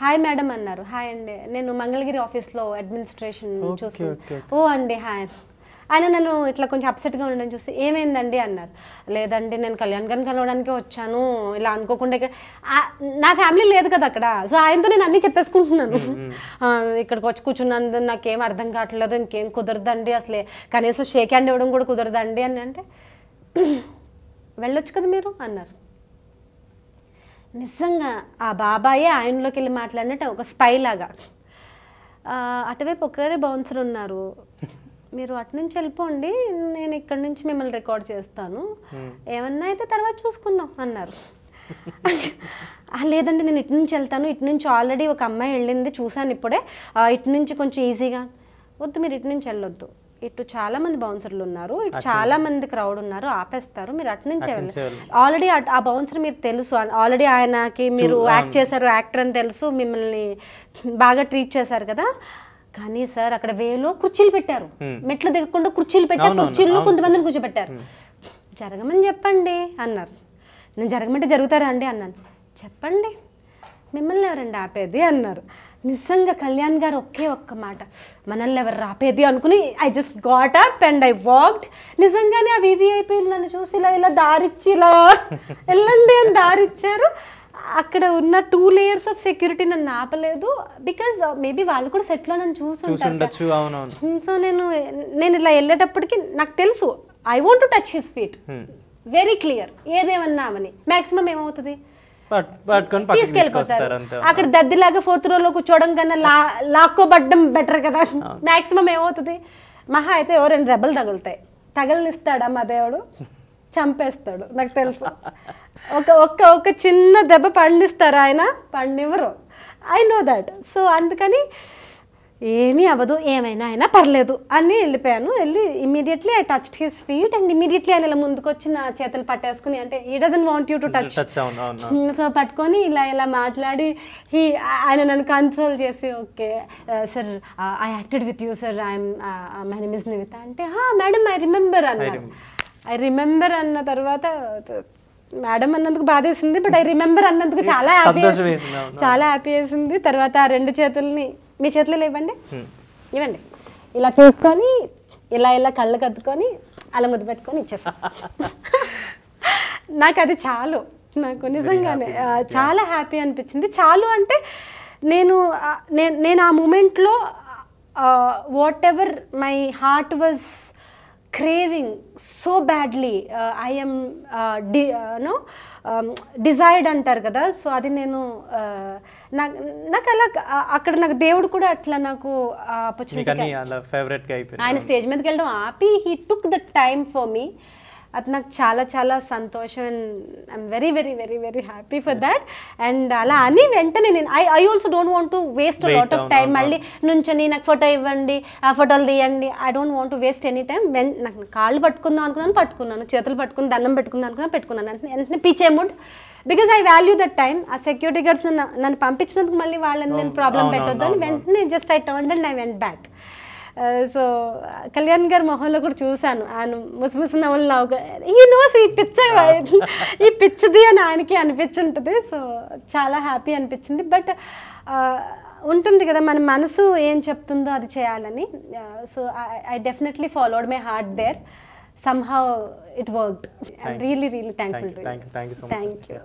Speaker 2: హాయ్ మేడం అన్నారు. హాయ్ అండి, నేను మంగళగిరి ఆఫీస్లో అడ్మినిస్ట్రేషన్ చూసుకున్నాను. ఓ అండి హాయ్. ఆయన నన్ను ఇట్లా కొంచెం అప్సెట్గా ఉండడం చూసి ఏమైందండి అన్నారు. లేదండి నేను కళ్యాణ్ గారిని కలవడానికి వచ్చాను, ఇలా అనుకోకుండా నా ఫ్యామిలీ లేదు కదా అక్కడ, సో ఆయనతో నేను అన్నీ చెప్పేసుకుంటున్నాను. ఇక్కడికి వచ్చి కూర్చున్నందు నాకేం అర్థం కావట్లేదు, ఇంకేం కుదరదండి, అసలే కనీసం షేక్ హ్యాండ్ ఇవ్వడం కూడా కుదరదండి అని అంటే, వెళ్ళొచ్చు కదా మీరు అన్నారు. నిజంగా ఆ బాబాయే ఆయనలోకి వెళ్ళి మాట్లాడినట్టు ఒక స్పై లాగా, అటువైపు ఒక్కరే బౌన్సర్ ఉన్నారు, మీరు అటు నుంచి వెళ్ళిపోండి, నేను ఇక్కడ నుంచి మిమ్మల్ని రికార్డ్ చేస్తాను, ఏమన్నా అయితే తర్వాత చూసుకుందాం అన్నారు. లేదండి నేను ఇటు నుంచి వెళ్తాను, ఇటు నుంచి ఆల్రెడీ ఒక అమ్మాయి వెళ్ళింది చూశాను ఇప్పుడే, ఇటు నుంచి కొంచెం ఈజీగా. వద్దు మీరు ఇటు నుంచి వెళ్ళొద్దు, ఇటు చాలా మంది బౌన్సర్లు ఉన్నారు, ఇటు చాలా మంది క్రౌడ్ ఉన్నారు, ఆపేస్తారు, మీరు అటు నుంచే వెళ్ళాలి. ఆల్రెడీ ఆ బౌన్సర్ మీరు తెలుసు, ఆల్రెడీ ఆయనకి మీరు యాక్ట్ చేశారు, యాక్టర్ అని తెలుసు, మిమ్మల్ని బాగా ట్రీట్ చేశారు కదా. కానీ సార్ అక్కడ వేలో కుర్చీలు పెట్టారు, మెట్లు దిగకుండా కుర్చీలు పెట్టారు, కుర్చీల్లో కొంతమందిని కూర్చోబెట్టారు. జరగమని చెప్పండి అన్నారు. నేను జరగమంటే జరుగుతారా అండి అన్నాను. చెప్పండి, మిమ్మల్ని ఎవరండి ఆపేది అన్నారు. నిజంగా కళ్యాణ్ గారు ఒక్క మాట, మనల్ని ఎవరు రాపేది అనుకుని I just got up and I walked. నిజంగానే ఆ వివిఐపీలు నన్ను చూసి ఇలా దారిచ్చి ఇలా వెళ్ళండి అని దారిచ్చారు. అక్కడ ఉన్న 2 layers ఆఫ్ సెక్యూరిటీ నన్ను ఆపలేదు, బికాజ్ మేబీ వాళ్ళు కూడా సెట్లో నన్ను చూసుంటారు. సో నేను ఇలా వెళ్ళేటప్పటికి నాకు తెలుసు I want to touch his feet, very clear. ఏదేమన్నా అవని మ్యాక్సిమం ఏమవుతుంది, తీసుకెళ్ళిపోతారు. అక్కడ దద్దిలాగా 4th row లో కూర్చోవడం కన్నా లాక్కోబడ్డం బెటర్ కదా. మ్యాక్సిమం ఏమవుతుంది, మహా అయితే 2 దెబ్బలు తగులుతాయి. తగలనిస్తాడా మా దేవుడు, చంపేస్తాడు నాకు తెలుసు. ఒక చిన్న దెబ్బ పండిస్తారు ఆయన, పండివ్వరు. I know that. సో అందుకని ఏమీ అవ్వదు, ఏమైనా అయినా పర్లేదు అని వెళ్ళిపోయాను. వెళ్ళి immediately I touched his feet and immediately ఆయన ఇలా ముందుకు వచ్చి నా చేతులు పట్టేసుకుని, అంటే he doesn't want you to touch, so పట్టుకొని ఇలా మాట్లాడి ఆయన నన్ను కన్సోల్ చేసి, okay sir I acted with you sir, my name is Nivitha అంటే, మేడం ఐ రిమెంబర్ అన్నారు. ఐ రిమెంబర్ అన్న తర్వాత మేడం అన్నందుకు బాధేసింది, బట్ ఐ రిమెంబర్ అన్నందుకు చాలా హ్యాపీ వేసింది. తర్వాత ఆ 2 చేతుల్ని మీ చేతులు ఇవ్వండి ఇలా తీసుకొని ఇలా కళ్ళు కద్దుకొని అలా ముద్దు పెట్టుకొని ఇచ్చేసాను. నాకు అది చాలు, నాకు నిజంగానే చాలా హ్యాపీ అనిపించింది. చాలు అంటే నేను ఆ మూమెంట్లో what ever my heart was craving so badly, I am desired అంటారు కదా. సో అది నేను నాకు అలా అక్కడ నాకు దేవుడు కూడా అట్లా నాకు ఆపర్చునిటీ, ఆయన స్టేజ్ మీదకి వెళ్ళడం ఆపి he took the time for me. అది నాకు చాలా చాలా సంతోషం and I'm very very very very happy for that. And అలా అని వెంటనే నేను I also don't want to waste lot of time. మళ్ళీ నుంచొని నాకు ఫోటో ఇవ్వండి, ఆ ఫోటోలు తీయండి, I don't want to waste any time. నాకు కాళ్ళు పట్టుకుందాం పట్టుకున్నాను, చేతులు పట్టుకుని దండం పెట్టుకున్నాను. వెంటనే పీచేముడ్, because I value that time. ఆ సెక్యూరిటీ గార్డ్స్ నన్ను పంపించినందుకు మళ్ళీ వాళ్ళని నేను ప్రాబ్లం పెట్టొద్దు అని వెంటనే just I turned and I went back. So Kalyan గారి మొహంలో కూడా చూశాను, ఆయన ముసిముసి నవ్వులు నవ్వు, ఈ నోస్ ఈ పిచ్చిది అని ఆయనకి అనిపించుంటుంది. సో చాలా హ్యాపీ అనిపించింది. బట్ ఉంటుంది కదా మన మనసు ఏం చెప్తుందో అది చేయాలని. So I definitely followed my heart there. somehow it worked. I'm really thankful to you.
Speaker 1: Thank you so much.
Speaker 2: Thank you.